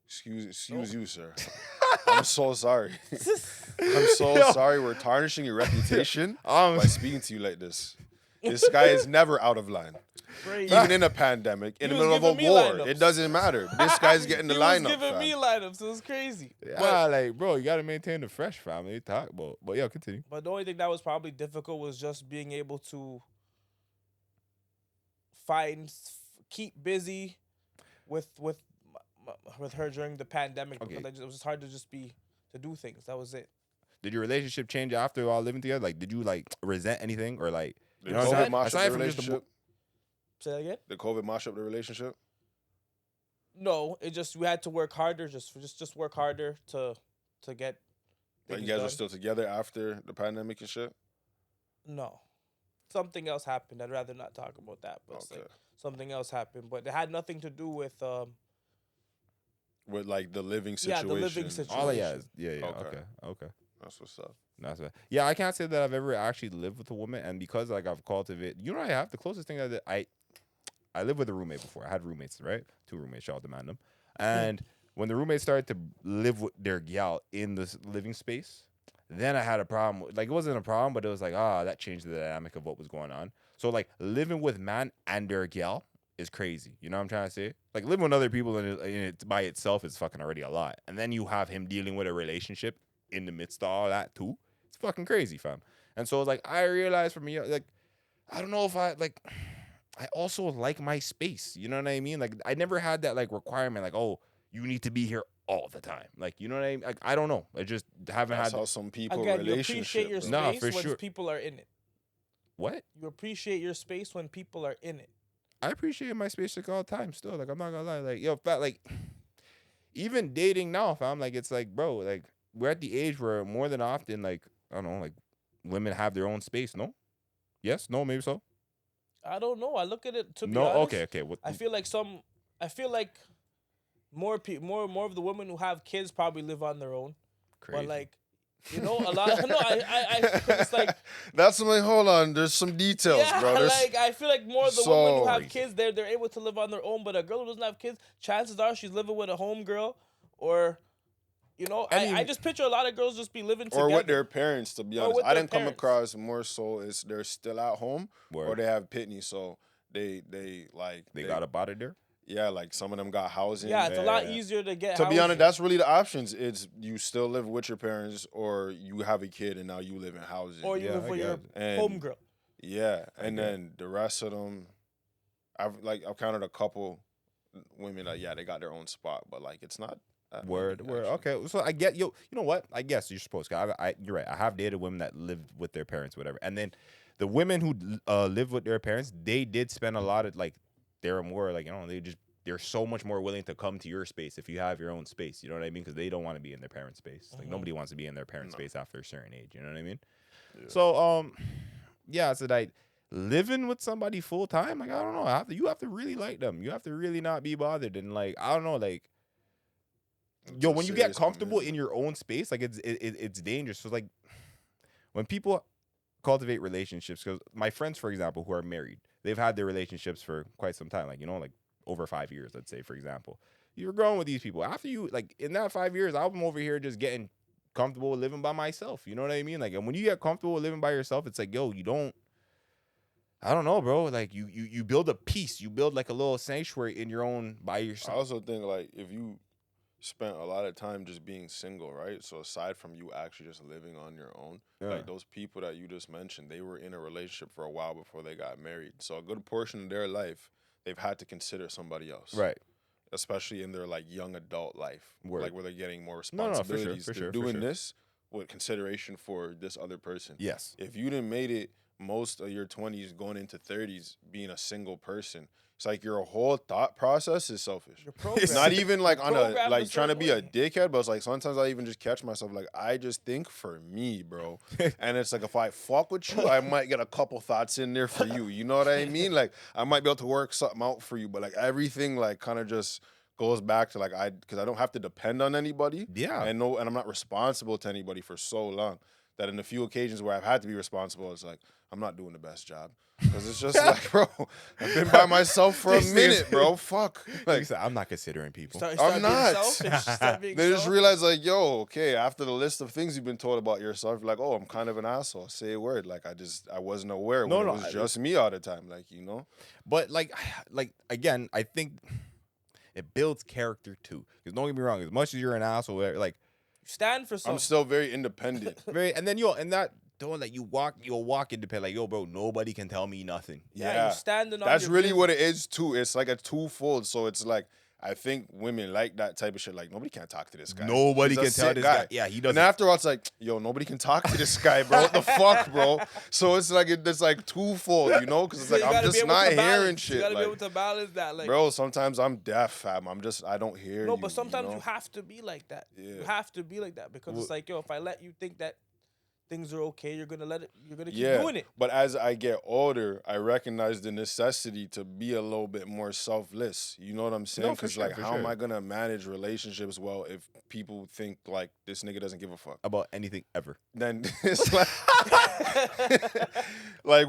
A: Excuse you, sir. I'm so sorry. I'm so sorry. We're tarnishing your reputation by speaking to you like this. This guy is never out of line.
C: Crazy.
A: Even in a pandemic, in the middle of a war, it doesn't matter. This guy's getting the lineup.
C: He was giving me lineups. It was crazy.
B: Yeah, like, bro, you got to maintain the fresh family. Talk about. But yeah, continue.
C: But the only thing that was probably difficult was just being able to keep busy with her during the pandemic because it was just hard to do things. That was it.
B: Did your relationship change after all living together? Like, did you like resent anything or like?
A: You know, aside from relationship.
C: Say that again.
A: The COVID mash up the relationship.
C: No, it just we had to work harder. Just work harder to get.
A: Like you guys are still together after the pandemic and shit.
C: No, something else happened. I'd rather not talk about that. But it's like something else happened, but it had nothing to do with
A: like the living situation.
C: Yeah, the living situation.
B: Oh yeah. Okay.
A: That's what's up.
B: That's right. Yeah, I can't say that I've ever actually lived with a woman, and because like I've cultivated, you know, I have the closest thing that I lived with a roommate before. I had roommates, right? 2 roommates. Shout out to Mandem. And when the roommates started to live with their gal in this living space, then I had a problem. Like it wasn't a problem, but it was like that changed the dynamic of what was going on. So like living with man and their gal is crazy. You know what I'm trying to say? Like living with other people in it by itself is fucking already a lot, and then you have him dealing with a relationship in the midst of all that too. It's fucking crazy, fam. And so like I realized for me, like I don't know if I also like my space. You know what I mean? Like I never had that like requirement, like, oh, you need to be here all the time. Like, you know what I mean? Like I don't know. I just haven't
A: That's
B: had
A: how some people
C: again, you appreciate your space when
B: sure.
C: people are in it.
B: What?
C: You appreciate your space when people are in it.
B: I appreciate my space like all the time still. Like I'm not gonna lie. Like, yo, fat, like even dating now, fam, like it's like, bro, like we're at the age where more than often, like, I don't know, like women have their own space, no? Yes? No? Maybe so?
C: I don't know. I look at it to be honest.
B: Okay.
C: I feel like more of the women who have kids probably live on their own.
B: Crazy.
C: But like, you know, a lot. No, I it's like
A: that's like, hold on. There's some details, bro.
C: Like I feel like more of the women who have kids, they're able to live on their own. But a girl who doesn't have kids, chances are she's living with a home girl, or you know, I just picture a lot of girls just be living together.
A: Or with their parents, to be honest. I didn't come across more so is they're still at home or they have pitney, so they
B: got a body there?
A: Yeah, like some of them got housing.
C: Yeah, it's a lot easier to get housing.
A: Be honest, that's really the options. It's you still live with your parents or you have a kid and now you live in housing.
C: Or you live with your home girl.
A: Yeah, and then the rest of them, I've counted a couple women that, they got their own spot, but like it's not.
B: Word. Okay, so I get you. You know what? I guess you're supposed to. You're right. I have dated women that lived with their parents, whatever. And then the women who live with their parents, they did spend a lot of like, they're more like, you know, they're so much more willing to come to your space if you have your own space. You know what I mean? Because they don't want to be in their parents' space. Like nobody wants to be in their parents' space after a certain age. You know what I mean? Yeah. So living with somebody full time, like I don't know, you have to really like them. You have to really not be bothered, and like I don't know, like yo, when you get comfortable in your own space, like it's dangerous. So like when people cultivate relationships, because my friends, for example, who are married, they've had their relationships for quite some time, like like over 5 years, let's say, for example. You're growing with these people. After you, like in that 5 years, I'm over here just getting comfortable with living by myself. You know what I mean? Like, and when you get comfortable with living by yourself, it's like, yo, you don't. I don't know, bro. Like you build a peace. You build like a little sanctuary in your own by yourself.
A: I also think like if you spent a lot of time just being single, right? So aside from you actually just living on your own, like those people that you just mentioned, they were in a relationship for a while before they got married. So a good portion of their life, they've had to consider somebody else,
B: right?
A: Especially in their like young adult life, like where they're getting more
B: No,
A: responsibilities.
B: for sure,
A: they're doing this with consideration for this other person.
B: Yes.
A: If you didn't made it most of your 20s going into 30s being a single person, it's like your whole thought process is selfish. It's not even like on a like trying to be a dickhead, but it's like sometimes I even just catch myself like I just think for me, bro. And it's like if I fuck with you, I might get a couple thoughts in there for you. You know what I mean? Like I might be able to work something out for you, but like everything like kind of just goes back to like because I don't have to depend on anybody.
B: Yeah.
A: And I'm not responsible to anybody for so long that in the few occasions where I've had to be responsible, it's like I'm not doing the best job. Because it's just like, bro, I've been by myself for a minute, bro. Fuck.
B: Like, I'm not considering people.
A: I'm not. They just realize, like, yo, okay, after the list of things you've been told about yourself, you're like, oh, I'm kind of an asshole. Say a word. Like, I wasn't aware when it was just me all the time. Like, you know?
B: But, like again, I think it builds character, too. Because don't get me wrong, as much as you're an asshole, like,
C: stand for something.
A: I'm still very independent.
B: And then don't like you'll walk independent, like, yo, bro, nobody can tell me nothing.
C: Yeah, you're standing on
A: that's
C: your
A: really
C: business.
A: what it is too. It's like a twofold. So it's like I think women like that type of shit. Like nobody can talk to this guy.
B: Nobody can tell this guy. Yeah, he doesn't.
A: And after all, it's like, yo, nobody can talk to this guy, bro. What the fuck, bro? So it's like it's like twofold, you know? Because it's like I'm just not hearing shit.
C: You gotta
A: like,
C: be able to balance that, like,
A: bro. Sometimes I'm deaf, fam. I don't hear you.
C: No, but sometimes
A: you know?
C: you have to be like that.
A: Yeah.
C: You have to be like that because it's like, yo, if I let you think that things are okay, you're gonna keep doing it.
A: But as I get older, I recognize the necessity to be a little bit more selfless. You know what I'm saying? Because how am I gonna manage relationships well if people think like this nigga doesn't give a fuck
B: about anything ever?
A: Then it's like, like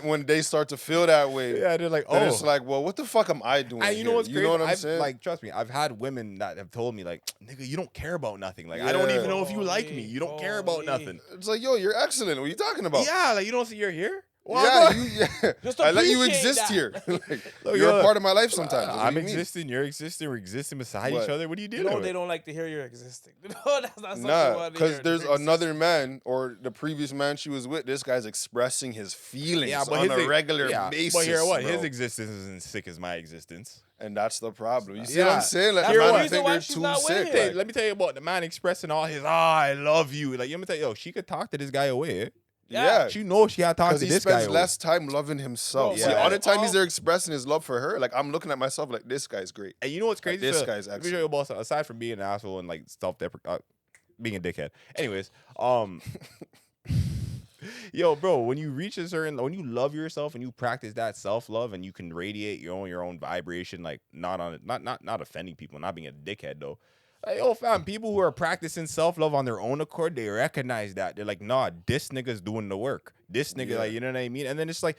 A: when they start to feel that way,
B: yeah, they're like, oh,
A: it's like, well, what the fuck am I doing?
B: And you know what's crazy?
A: You know what I'm saying?
B: Like, trust me, I've had women that have told me like, nigga, you don't care about nothing. Like, I don't even know if you like me. You don't care about nothing.
A: It's like, yo, you're excellent. What are you talking about?
B: Yeah, like you don't see you're here.
A: Well,
C: just
A: I let you exist here. Like, you're a part of my life sometimes.
B: I'm existing. You're existing. We're existing beside each other. What are you doing?
C: No, they don't like to hear you're existing. No, that's not something.
A: Because there's another man or the previous man she was with. This guy's expressing his feelings on a regular basis.
B: But here, what? His existence isn't as sick as my existence.
A: And that's the problem. You see what I'm saying? Like,
C: man
A: think they're too sick.
B: Like, let me tell you about the man expressing all his, I love you. Like, let me tell you, yo, she could talk to this guy away.
A: Yeah.
B: She knows she had to talk to this guy.
A: He spends less time loving himself.
C: Bro,
A: See, all the time he's there expressing his love for her, like, I'm looking at myself like, this guy's great.
B: And you know what's crazy?
A: Like, this guy's excellent.
B: Let me show you about, aside from being an asshole and, like, being a dickhead. Anyways, yo, bro, when you reach a certain, when you love yourself and you practice that self-love and you can radiate your own vibration, like not offending people, not being a dickhead though. Like, yo, fam, people who are practicing self-love on their own accord, they recognize that. They're like, nah, this nigga's doing the work. This nigga, like, you know what I mean? And then it's like,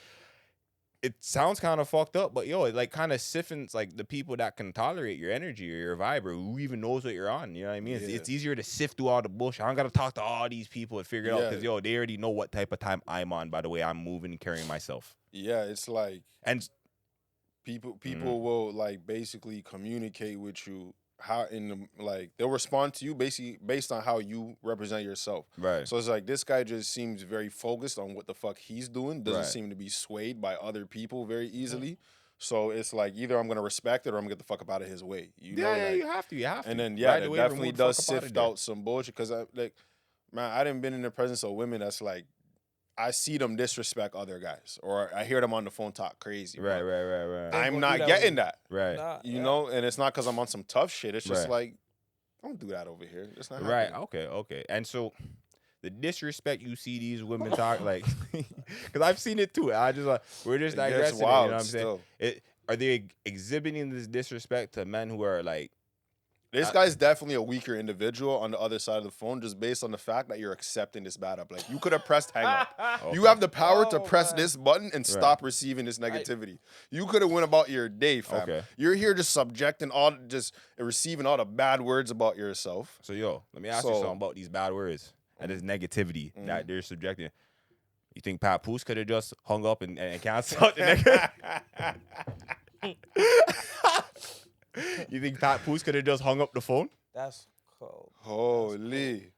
B: it sounds kind of fucked up, but yo, it like kind of siphons like the people that can tolerate your energy or your vibe or who even knows what you're on. You know what I mean? It's easier to sift through all the bullshit. I don't got to talk to all these people and figure it out because, yo, they already know what type of time I'm on by the way I'm moving and carrying myself.
A: Yeah, it's like,
B: and
A: people will like basically communicate with you they'll respond to you basically based on how you represent yourself.
B: Right.
A: So it's like this guy just seems very focused on what the fuck he's doing. Doesn't seem to be swayed by other people very easily. Mm-hmm. So it's like either I'm gonna respect it or I'm gonna get the fuck up out of his way. You know,
B: you have to.
A: And then it definitely does sift out some bullshit because I didn't been in the presence of women that's like I see them disrespect other guys, or I hear them on the phone talk crazy.
B: Right.
A: I'm not getting that.
B: Right.
A: You know, and it's not because I'm on some tough shit. It's just like, don't do that over here. It's not happening.
B: Right. Okay. And so the disrespect you see these women talk like, because I've seen it too. I just we're just
A: It gets
B: digressing.
A: wild
B: You know what I'm saying?
A: still.
B: Are they exhibiting this disrespect to men who are like?
A: This guy's definitely a weaker individual on the other side of the phone, just based on the fact that you're accepting this bad up. Like, you could have pressed hang up. You have the power to press this button and stop receiving this negativity. You could have went about your day, fam.
B: Okay.
A: You're here just receiving all the bad words about yourself.
B: So yo, let me ask you something about these bad words and this negativity that they're subjecting. You think Papoose could have just hung up and canceled the negativity? You think Papoose could have just hung up the phone?
C: That's cold.
A: Holy.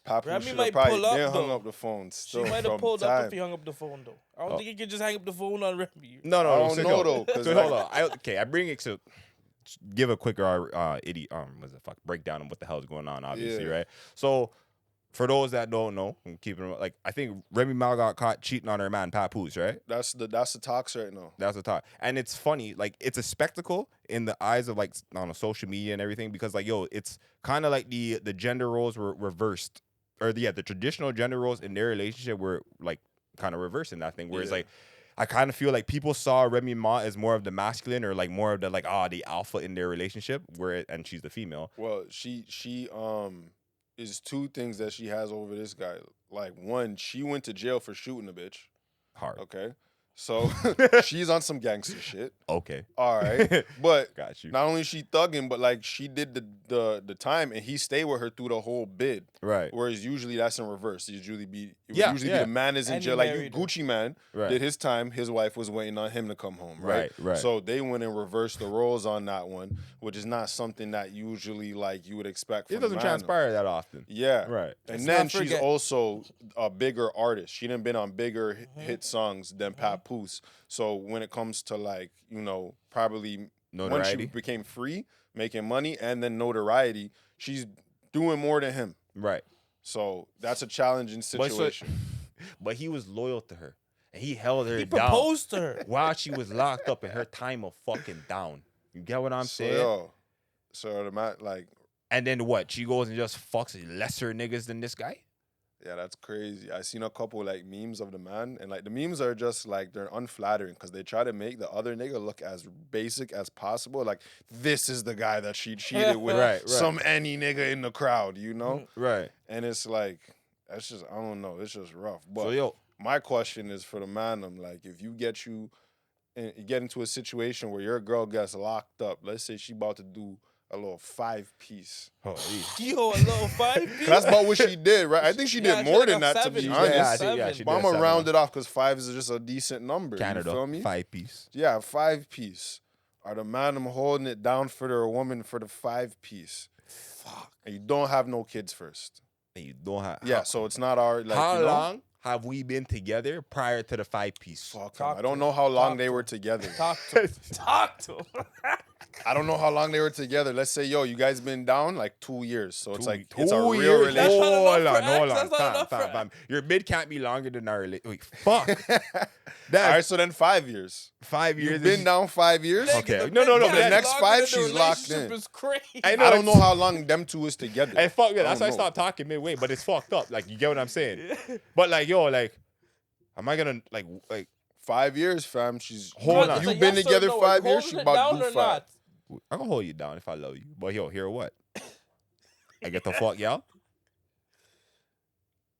A: Papoose
C: Remy
A: should have
C: might
A: probably
C: pull up,
A: then hung
C: though.
A: up the phone.
C: She might have pulled up if he hung up the phone, though. I don't think he could just hang up the phone on Remy.
B: No.
A: I don't know, though.
B: So hold on. I bring it to give a quicker breakdown of what the hell is going on, obviously, right? So for those that don't know, I'm keeping like I think Remy Ma got caught cheating on her man Papoose, right?
A: That's the talks right now.
B: That's the talk. And it's funny, like it's a spectacle in the eyes of like on social media and everything, because like it's kind of like the gender roles were reversed, or the traditional gender roles in their relationship were like kind of reversing that thing, where it's like I kind of feel like people saw Remy Ma as more of the masculine, or like more of the the alpha in their relationship, and she's the female.
A: Well, she is two things that she has over this guy. Like, one, she went to jail for shooting a bitch.
B: Hard.
A: Okay. So she's on some gangster shit.
B: Okay.
A: All right. But
B: got you.
A: Not only is she thugging, but like she did the time, and he stayed with her through the whole bid.
B: Right.
A: Whereas usually that's in reverse. It would usually be the man is in
C: And
A: jail.
C: he
A: Like
C: married her.
A: Gucci Man did his time. His wife was waiting on him to come home. Right.
B: Right.
A: So they went and reversed the roles on that one, which is not something that usually like you would expect.
B: It
A: from
B: doesn't
A: man.
B: transpire that often.
A: Yeah.
B: Right.
A: And
C: Let's
A: then
C: not
A: she's
C: forget-
A: also a bigger artist. She done been on bigger hit songs than Papoose. So when it comes to like, probably once she
B: Notoriety.
A: became free, making money and then notoriety, she's doing more than him.
B: Right.
A: So that's a challenging situation.
B: But he was loyal to her, and he held her
C: He
B: down
C: proposed to her.
B: while she was locked up in her time of fucking down. You get what I'm saying?
A: So the man, like,
B: And then what? She goes and just fucks lesser niggas than this guy?
A: yeah, that's crazy. I seen a couple like memes of the man, and like the memes are just like they're unflattering because they try to make the other nigga look as basic as possible. Like, this is the guy that she cheated with,
B: Right.
A: some any nigga in the crowd,
B: Right.
A: And it's like that's just I don't know. It's just rough. But
B: So yo,
A: my question is for the man. I'm like, if you get into a situation where your girl gets locked up, let's say she about to do a little 5-piece.
C: Yo, a little 5
A: That's about what she did, right? I think she did more than that, to be honest.
B: She
A: But I'm
B: did
A: gonna
B: 7.
A: round it off because 5 is just a decent number.
B: Canada,
A: You feel me?
B: 5-piece.
A: Yeah, 5-piece. Are the man holding it down for the woman for the 5-piece?
B: Fuck.
A: And you don't have no kids first.
B: And you don't have.
A: Yeah, so it's not our like.
B: How long have we been together prior to the 5-piece?
A: Fuck,
C: Talk
A: I don't
C: to
A: know
C: him.
A: how long
C: Talk
A: they
C: to
A: were
C: him.
A: together.
C: Talk to him. Talk to him.
A: I don't know how long they were together. Let's say, yo, you guys been down like 2 years. So it's like,
B: 2
A: it's a real
B: years?
C: That's
A: relationship.
C: not
B: Hold
C: enough
B: on,
C: for
B: hold
C: X.
B: on.
C: That's not enough for
B: Fam. Your bid can't be longer than our relationship. Wait, fuck.
A: All
B: That's
A: right, so then 5 years.
B: 5 years.
A: You've been down 5 years.
B: Okay.
C: The
B: No,
C: big
B: but
C: guy
B: the
A: next
C: longer
A: 5,
C: than the
A: she's locked
C: relationship
A: in.
C: is crazy.
B: I know.
A: I don't know how long them two is together.
B: Hey, fuck yeah. That's why I
A: don't know.
B: stopped talking midway, but it's fucked up. Like, you get what I'm saying? But like, yo, like, am I gonna like
A: 5 years, fam. She's
B: Hold on.
A: You've been together 5 years. She about to do 5.
B: I'm gonna hold you down if I love you. But yo, hear what? I get the fuck y'all.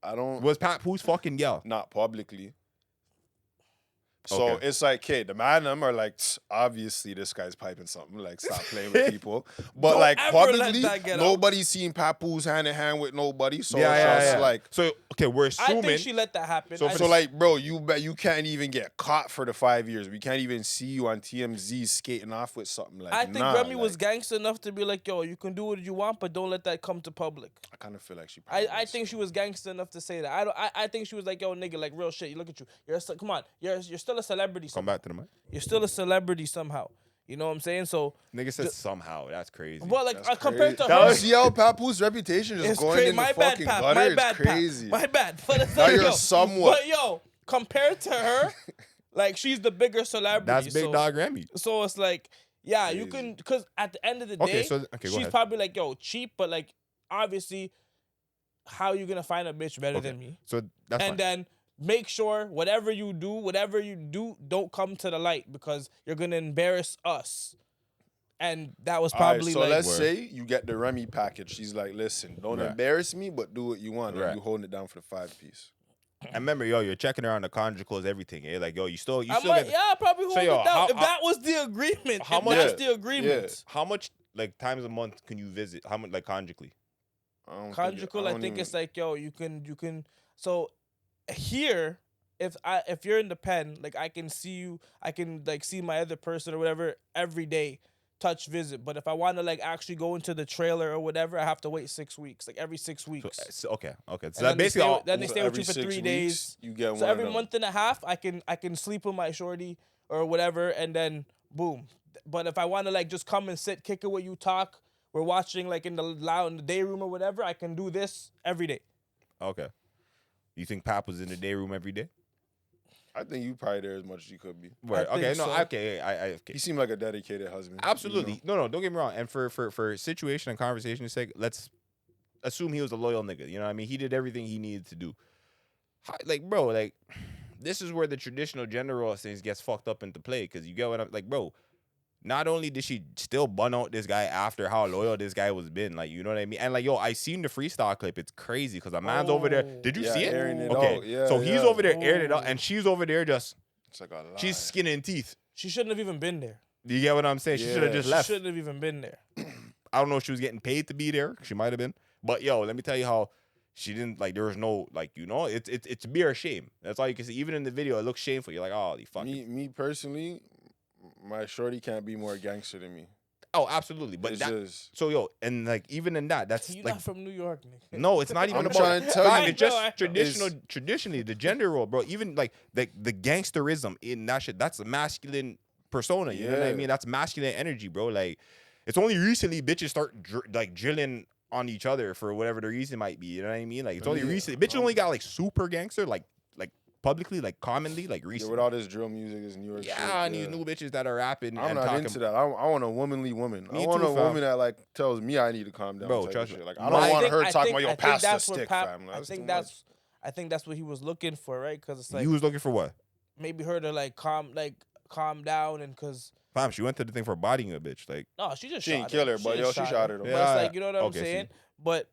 A: I don't.
B: Was Papoose fucking y'all?
A: Not publicly. So
B: Okay.
A: it's like, okay, the man and them are like, obviously this guy's piping something. Like, stop playing with people. But
C: Don't
A: like
C: ever let
A: publicly,
C: that get out.
A: nobody's seen Papoose hand in hand with nobody. So it's
B: Yeah.
A: just like,
B: So okay, we're
C: I
B: assuming.
C: think she let that happen.
B: So
C: I
B: for
A: so
C: just-
A: like, bro, you bet you can't even get caught for the 5 years. We can't even see you on TMZ skating off with something like.
C: I think
A: nah,
C: Remy was
A: like,
C: gangster enough to be like, yo, you can do what you want, but don't let that come to public.
A: I kind of feel like she. probably
C: I
A: was.
C: think she was gangster enough to say that. I think she was like, yo, nigga, like real shit. You look at you. Come on. You're still a celebrity.
B: Come
C: Somehow.
B: back to the mic.
C: You're still a celebrity somehow. You know what I'm saying? So,
B: Nigga said somehow. That's crazy.
C: but like
A: That's
C: compared to
A: crazy.
C: her,
A: You see how Papoose reputation is
C: it's
A: going
C: crazy.
A: in the
C: My bad,
A: fucking
C: Pap.
A: gutter?
C: My
A: It's
C: bad,
A: crazy.
C: Pap. My bad. But it's
A: Now
C: like,
A: you're
C: yo,
A: somewhat.
C: But yo, compared to her, like she's the bigger celebrity.
B: That's Big
C: so,
B: Dog Remy.
C: So it's like, yeah, you
A: Crazy.
C: can, because at the end of the
B: Okay,
C: day,
B: so okay, go
C: she's
B: ahead.
C: probably like, yo, cheap, but like obviously, how you gonna find a bitch better
B: Okay.
C: than me?
B: So that's
C: And
B: fine.
C: then make sure whatever you do, don't come to the light because you're gonna embarrass us. And that was
A: All right,
C: probably
A: so
C: like,
A: let's say you get the Remy package. She's like, listen, don't
B: Right.
A: embarrass me, but do what you want.
B: Right.
A: And you holding it down for the 5-piece.
B: I remember, you're checking her on the conjugals, everything. Like, you still
C: I might,
B: get.
C: yeah, I'll probably hold
B: yo,
C: it down.
B: how-
C: If that was the agreement,
B: how
C: if
B: much-
C: that's
A: Yeah,
C: the agreement.
B: How much like times a month can you visit? How much like conjugally?
A: I don't think
C: Conjugal, I
A: don't
C: think
A: even-
C: it's like, yo, you can. So here, if you're in the pen, like I can see you, I can like see my other person or whatever every day, touch visit. But if I want to like actually go into the trailer or whatever, I have to wait 6 weeks, like every 6 weeks.
B: Okay. So
C: And
B: that's
C: then
B: basically all.
C: then they
A: So
C: stay with
A: every
C: you for
A: 6
C: 3
A: weeks,
C: days.
A: You get
C: So
A: one
C: every
A: of them.
C: month and a half, I can sleep with my shorty or whatever, and then boom. But if I want to like just come and sit, kick it with you, talk, we're watching like in the day room or whatever, I can do this every day.
B: Okay. You think Pap was in the day room every day?
A: I think you probably there as much as you could be.
B: Right. Okay.
C: think
B: No.
C: so.
B: Okay. Okay.
A: He seemed like a dedicated husband.
B: Absolutely. No. Don't get me wrong. And for situation and conversation's sake, let's assume he was a loyal nigga. You know what I mean? He did everything he needed to do. Like, bro, like this is where the traditional gender role things gets fucked up into play. Because you get what I'm like, bro. Not only did she still bun out this guy after how loyal this guy was been, like, you know what I mean? And like, I seen the freestyle clip. It's crazy because a man's over there. Did you
A: Yeah,
B: see it?
A: airing it
B: Okay.
A: out. Yeah,
B: So he's
A: yeah.
B: over there airing it out,
C: Oh.
B: and she's over there just
A: It's like a lie.
B: she's skin and teeth.
C: She shouldn't have even been there.
B: Do you get what I'm saying? She should have
A: Yeah.
B: just
C: She
B: left.
C: shouldn't have even been there.
B: I don't know if she was getting paid to be there. She might have been. But let me tell you how she didn't like. There was no like, it's beer shame. That's all you can see. Even in the video, it looks shameful. You're like, oh, you fucking.
A: Me personally, my shorty can't be more gangster than me.
B: Oh, absolutely. But
A: It's
B: that,
A: just,
B: so and like even in that, that's
C: You're
B: like
C: not from New York, nigga.
B: no, it's not even
A: I'm
B: about
A: trying to tell
B: fam,
A: you.
B: it's just
C: I know.
B: traditionally the gender role, bro. Even like the gangsterism in that shit, that's a masculine persona. You know what I
A: Yeah.
B: mean? That's masculine energy, bro. Like it's only recently bitches start like drilling on each other for whatever the reason might be. You know what I mean? Like it's only
A: Yeah.
B: recently. Bitches only got like super gangster, like publicly, like commonly, like
A: yeah,
B: recently.
A: with all this drill music, this New York shit.
B: Yeah, and these new bitches that are rapping
A: I'm
B: and
A: not
B: talking.
A: into that. I want a womanly woman.
B: Me
A: I want
B: too,
A: a
B: fam.
A: woman that like tells me I need to calm down.
B: Bro,
A: type
B: trust
A: of
B: me.
A: shit. Like
B: I
A: I don't want
C: think-
A: her
C: I
A: talking
C: think-
A: about yo
C: I think
A: pass the
C: that's what
A: stick,
C: Pap-
A: fam.
C: I
A: That's
C: think
A: too
C: that's I think that's what he was looking for, right? Because it's like
B: You was looking for what?
C: maybe her to like calm down, and because
B: Fam, she went to the thing for bodying a bitch. Like,
C: no, she just
A: She
C: shot
A: ain't kill her, but
C: just
A: she shot her though.
C: But
B: Yeah,
C: it's like, you know what I'm
B: okay, see.
C: saying? But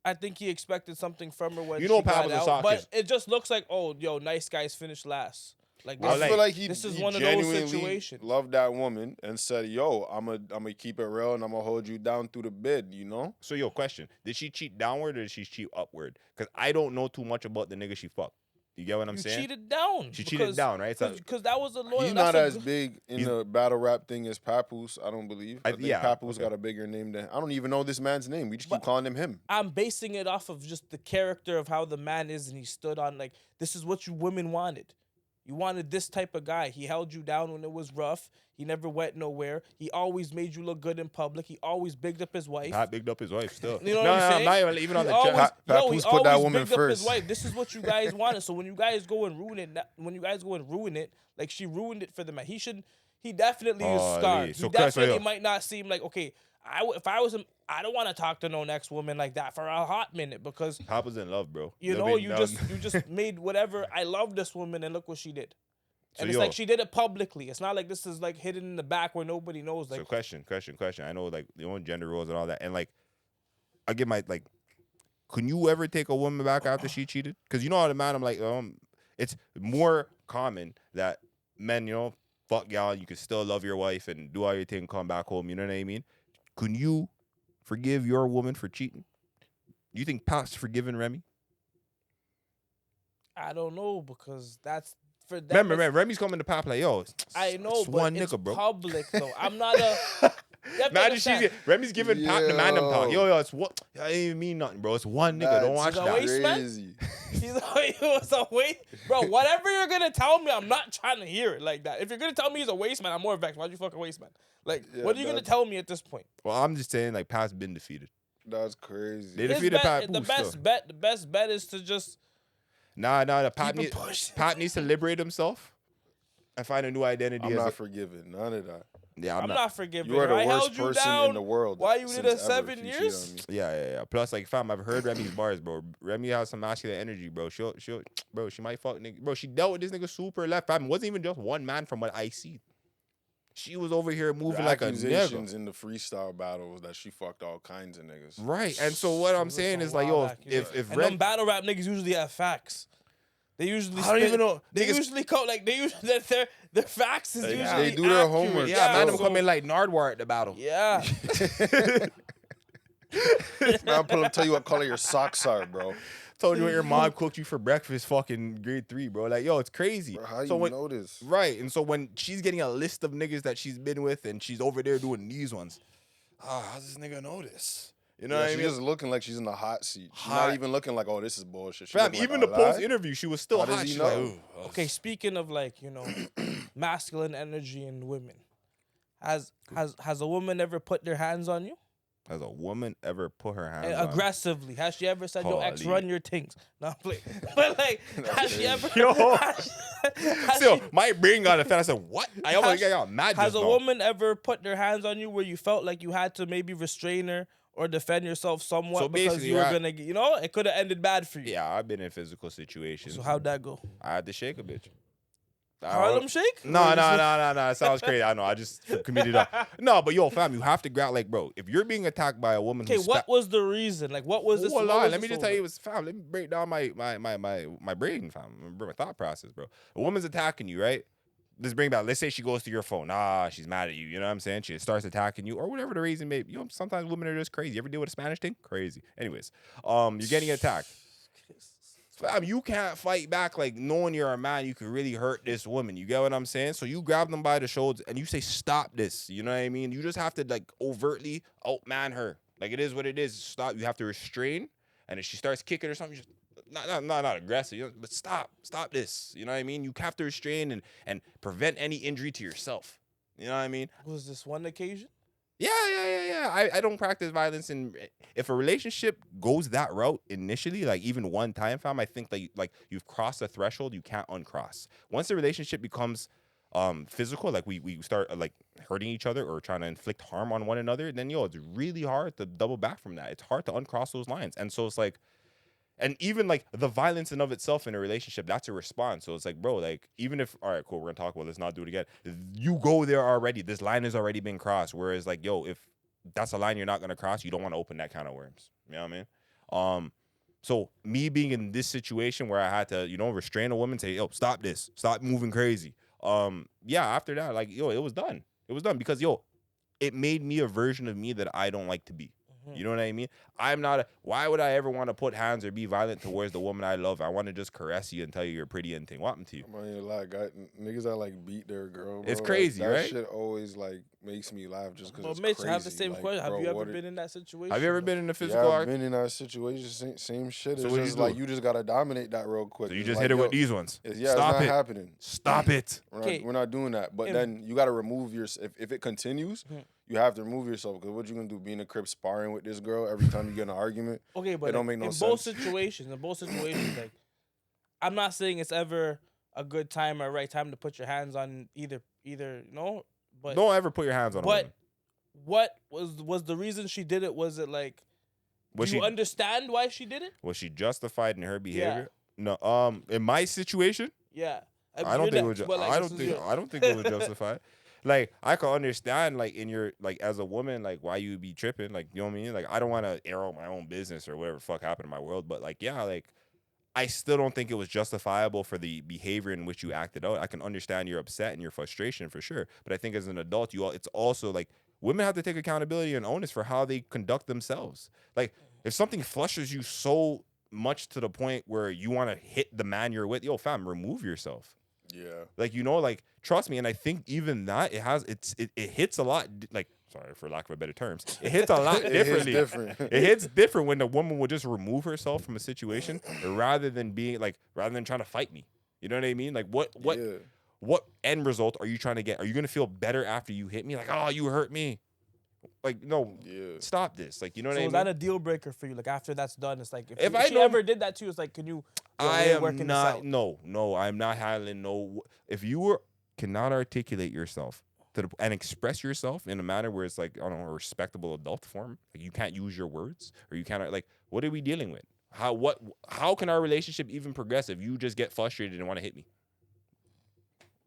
C: I think he expected something from her when
B: You know
C: she
B: Pap
C: got
B: was a
C: out.
B: sock
C: But
B: kiss.
C: it just looks like, oh, yo, nice guys finish last. Like,
B: Well,
A: I
C: this,
B: like,
A: feel like
C: this is
A: he
C: one of those
A: genuinely
C: situations.
A: loved that woman and said, "Yo, I'm gonna keep it real and I'm gonna hold you down through the bid." You know?
B: so question: did she cheat downward or did she cheat upward? Because I don't know too much about the nigga she fucked. You get what I'm
C: you
B: saying?
C: cheated down.
B: She cheated down, right? So
C: Because that was a loyal.
A: He's
C: that's
A: not
C: a
A: as
C: good-
A: big in
B: He's-
A: the battle rap thing as Papoose. I don't believe. I think
B: yeah,
A: Papoose
B: okay.
A: got a bigger name than. I don't even know this man's name. We just keep
C: But-
A: calling him.
C: I'm basing it off of just the character of how the man is, and he stood on like this is what you women wanted. You wanted this type of guy. He held you down when it was rough. He never went nowhere. He always made you look good in public. He always bigged up his wife.
B: Pat bigged up his wife still.
C: You know what
B: no,
C: I'm saying?
B: not even on
C: He
B: the
C: always,
B: chat.
A: Papoose
C: he
A: put that
C: always
A: woman
C: bigged up his
A: first.
C: wife. This is what you guys wanted. So when you guys go and ruin it, like she ruined it for the man. He definitely is
B: Oh,
C: scarred.
B: Lee. So,
C: He definitely
B: yo.
C: might not seem like, okay, if I was him, I don't want to talk to no next woman like that for a hot minute because
B: Pap was in love, bro.
C: you
B: They'll
C: know
B: be
C: you
B: down.
C: just made whatever. I love this woman and look what she did.
B: So,
C: And it's
B: yo.
C: like she did it publicly. It's not like this is like hidden in the back where nobody knows. Like
B: So question. I know like the own gender roles and all that, and like I get my like. Can you ever take a woman back after she cheated? Because you know how the man, I'm like, it's more common that men, fuck y'all, you can still love your wife and do all your thing, come back home. You know what I mean? Can you forgive your woman for cheating? You think Pat's forgiving Remy?
C: I don't know because that's for that.
B: Remember, Remy's coming to Pap like, yo,
C: I know,
B: it's
C: but
B: one
C: it's
B: nigga, bro.
C: public though. I'm not a. You have to
B: Imagine
C: understand.
B: Remy's giving Pat the man them talk.
A: Yo.
B: Yo, it's what? I ain't even mean nothing, bro. It's one nigga. Don't watch
C: That's
B: that.
C: waste man?
A: Crazy.
C: He's like, he was a waste, bro. Whatever you're gonna tell me, I'm not trying to hear it like that. If you're gonna tell me he's a waste man, I'm more vexed. Why'd you fuck a waste man? Like,
A: Yeah,
C: what are you gonna
A: that-
C: tell me at this point?
B: Well, I'm just saying, like, Pat's been defeated.
A: That's crazy.
B: They defeated Papoose.
C: The best bet is to just
B: Nah, the Pat,
C: Keep it pushing.
B: Pat needs to liberate himself and find a new identity.
A: I'm
B: as
A: not
B: a,
A: forgiving none of that.
B: Yeah,
C: I'm not forgiving
A: You are
C: her.
A: the
C: I
A: worst
C: held you
A: person
C: down.
A: in the world.
C: Why you did
A: since
C: it
A: ever
C: 7
A: if you cheat
C: years?
A: on me.
B: Yeah. Plus, like, fam, I've heard Remy's bars, bro. Remy has some masculine energy, bro. Bro, she might fuck nigga. Bro, she dealt with this nigga super left, fam. It wasn't even just one man from what I see. She was over here moving
A: The
B: like a
A: accusations
B: nigga.
A: in the freestyle battles that she fucked all kinds of niggas.
B: Right. And so what I'm
C: Those are
B: saying
C: some
B: is like,
C: wild
B: yo, if
C: and
B: Rem,
C: them battle rap niggas usually have facts. They usually
B: I don't even know.
C: They
B: Niggas-
C: usually call like they usually their facts is
A: They
C: usually
A: do their
C: accurate.
A: homework.
B: yeah, man, them
C: so-
B: come in like Nardwar at the battle.
C: Yeah.
A: Man, I'll tell you what color your socks are, bro.
B: Told you what your mom cooked you for breakfast, fucking grade 3, bro. Like, yo, it's crazy.
A: Bro, how
B: so
A: you
B: when,
A: know this?
B: Right. And so when she's getting a list of niggas that she's been with and she's over there doing these ones, how's this nigga know this? You know
A: Yeah,
B: what I
A: she's
B: mean?
A: just looking like she's in the hot seat. She's
B: Hot.
A: not even looking like, oh, this is bullshit. She
B: Fam,
A: looking
B: even
A: like,
B: the
A: "Oh, lie?"
B: post interview, she was still
A: How does
B: hot.
A: he
B: She's
A: know?
B: like, ooh.
C: Okay, speaking of like, you know, masculine energy in women. Has a woman ever put their hands on you?
B: Has a woman ever put her hands on?
C: Aggressively? Has she ever said, "Yo, X,
B: Holy.
C: run your things"? No, I'm playing. But like, has she ever?
B: Yo.
C: has
B: Still,
C: she-
B: my brain got offended. I said, what? I almost got mad
C: Has
B: just
C: a
B: now.
C: woman ever put their hands on you where you felt like you had to maybe restrain her or defend yourself somewhat
B: So
C: because
B: basically,
C: you were
B: I-
C: gonna, you know, it could have ended bad for you?
B: Yeah, I've been in physical situations.
C: So how'd that go?
B: I had to shake a bitch.
C: Harlem Shake?
B: No. It sounds crazy. I know. I just committed up. No, but yo, fam, you have to grab, like, bro, if you're being attacked by a woman
C: Okay,
B: who's
C: what was the reason? Like, what was this?
B: Hold
C: what
B: on,
C: was
B: let me
C: this
B: just tell you,
C: over?
B: it was fam. Let me break down my brain, fam. My thought process, bro. A woman's attacking you, right? Let's bring back. Let's say she goes to your phone. She's mad at you. You know what I'm saying? She starts attacking you, or whatever the reason may be. You know, sometimes women are just crazy. You ever deal with a Spanish thing? Crazy. Anyways, you're getting attacked. Fam, you can't fight back like knowing you're a man. You could really hurt this woman. You get what I'm saying? So you grab them by the shoulders and you say, "Stop this." You know what I mean? You just have to like overtly outman her. Like it is what it is. Stop. You have to restrain. And if she starts kicking or something, you just not aggressive, you know, but stop this. You know what I mean? You have to restrain and prevent any injury to yourself. You know what I mean?
C: Was this one occasion?
B: Yeah. I don't practice violence, and if a relationship goes that route initially, like even one time, fam, I think that like you've crossed a threshold you can't uncross. Once the relationship becomes physical, like we start like hurting each other or trying to inflict harm on one another, then it's really hard to double back from that. It's hard to uncross those lines, and so it's like. And even like the violence in of itself in a relationship, that's a response. So it's like, bro, like even if, all right, cool, we're gonna talk about, let's not do it again. You go there already. This line has already been crossed. Whereas like, yo, if that's a line you're not gonna cross, you don't want to open that kind of worms. You know what I mean? So me being in this situation where I had to, restrain a woman, say, yo, stop this, stop moving crazy. After that, like, it was done. It was done because it made me a version of me that I don't like to be. You know what I mean? Why would I ever want to put hands or be violent towards the woman I love? I want to just caress you and tell you you're pretty and thing. What happened to you?
A: I'm not gonna lie, niggas that like beat their girl, bro.
B: It's crazy,
A: that
B: right?
A: shit always like makes me laugh just because
C: But
A: it's
C: Mitch,
A: crazy.
C: I have the same
A: Like,
C: question. Have
A: bro,
C: you ever
A: what
C: been in that situation?
B: Have you ever been in a physical
A: Yeah, I've
B: argument?
A: been in that situation. Same shit.
B: So
A: It's
B: what'd
A: just
B: you
A: like
B: do?
A: you just gotta dominate that real quick.
B: So you
A: It's
B: just
A: like,
B: hit her
A: yo,
B: with these ones.
A: It's
B: Stop
A: not
B: it.
A: happening.
B: Stop it.
A: We're not doing that. But then you gotta remove your. If it continues, you have to remove yourself. Because what you gonna do? Be in the crib sparring with this girl every time you get in an argument?
C: Okay, but
A: it don't make no
C: in
A: sense.
C: both situations, like, I'm not saying it's ever a good time or a right time to put your hands on either, but
B: Don't ever put your hands on a woman.
C: what was the reason she did it? Was it like, do you understand why she did it?
B: Was she justified in her behavior? No. In my situation,
C: Yeah.
B: I don't think it was. I don't think it was justified. Like I can understand, like in your as a woman, like why you be tripping, like you know what I mean. Like I don't want to air out my own business or whatever the fuck happened in my world, but like I still don't think it was justifiable for the behavior in which you acted out. I can understand your upset and your frustration for sure, but I think as an adult, it's also like women have to take accountability and onus for how they conduct themselves. Like if something flushes you so much to the point where you want to hit the man you're with, fam, remove yourself.
A: Yeah.
B: Trust me, and I think even that it hits a lot. Like, sorry for lack of a better terms, it hits a lot differently. It hits different when the woman will just remove herself from a situation rather than trying to fight me. You know what I mean? Like, what end result are you trying to get? Are you gonna feel better after you hit me? Like, oh, you hurt me. Like, no, stop this. Like, you know what I mean?
C: So is that a deal breaker for you? Like after that's done, it's like if
B: I
C: she
B: know-
C: ever did that to you, it's like, can you?
B: I am
C: working
B: not.
C: this out?
B: No, I'm not handling no. If you cannot articulate yourself and express yourself in a manner where it's like, I don't know, a respectable adult form. Like you can't use your words, or you can't, like, what are we dealing with? How can our relationship even progress if you just get frustrated and want to hit me?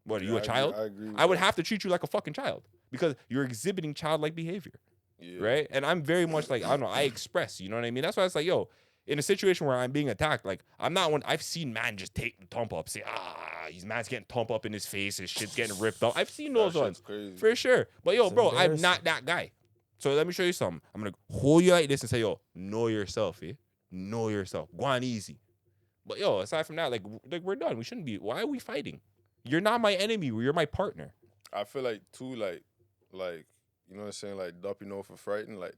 B: What, are you a child?
A: I agree with
B: I would
A: that.
B: have to treat you like a fucking child because you're exhibiting childlike behavior.
A: Yeah.
B: Right? And I'm very much like, I don't know, I express, you know what I mean? That's why it's like, yo, in a situation where I'm being attacked, like, I'm not one. I've seen man just take the thump up, say, his man's getting thump up in his face, his shit's getting ripped up. I've seen those ones
A: Crazy.
B: for sure. But yo,
C: It's
B: bro, I'm
C: embarrassing.
B: not that guy. So let me show you something. I'm gonna hold you like this and say, yo, know yourself, eh? Know yourself. Go on easy. But yo, aside from that, like we're done. We shouldn't be. Why are we fighting? You're not my enemy. You're my partner.
A: I feel like too, like you know what I'm saying, like Duppy know for frightened, like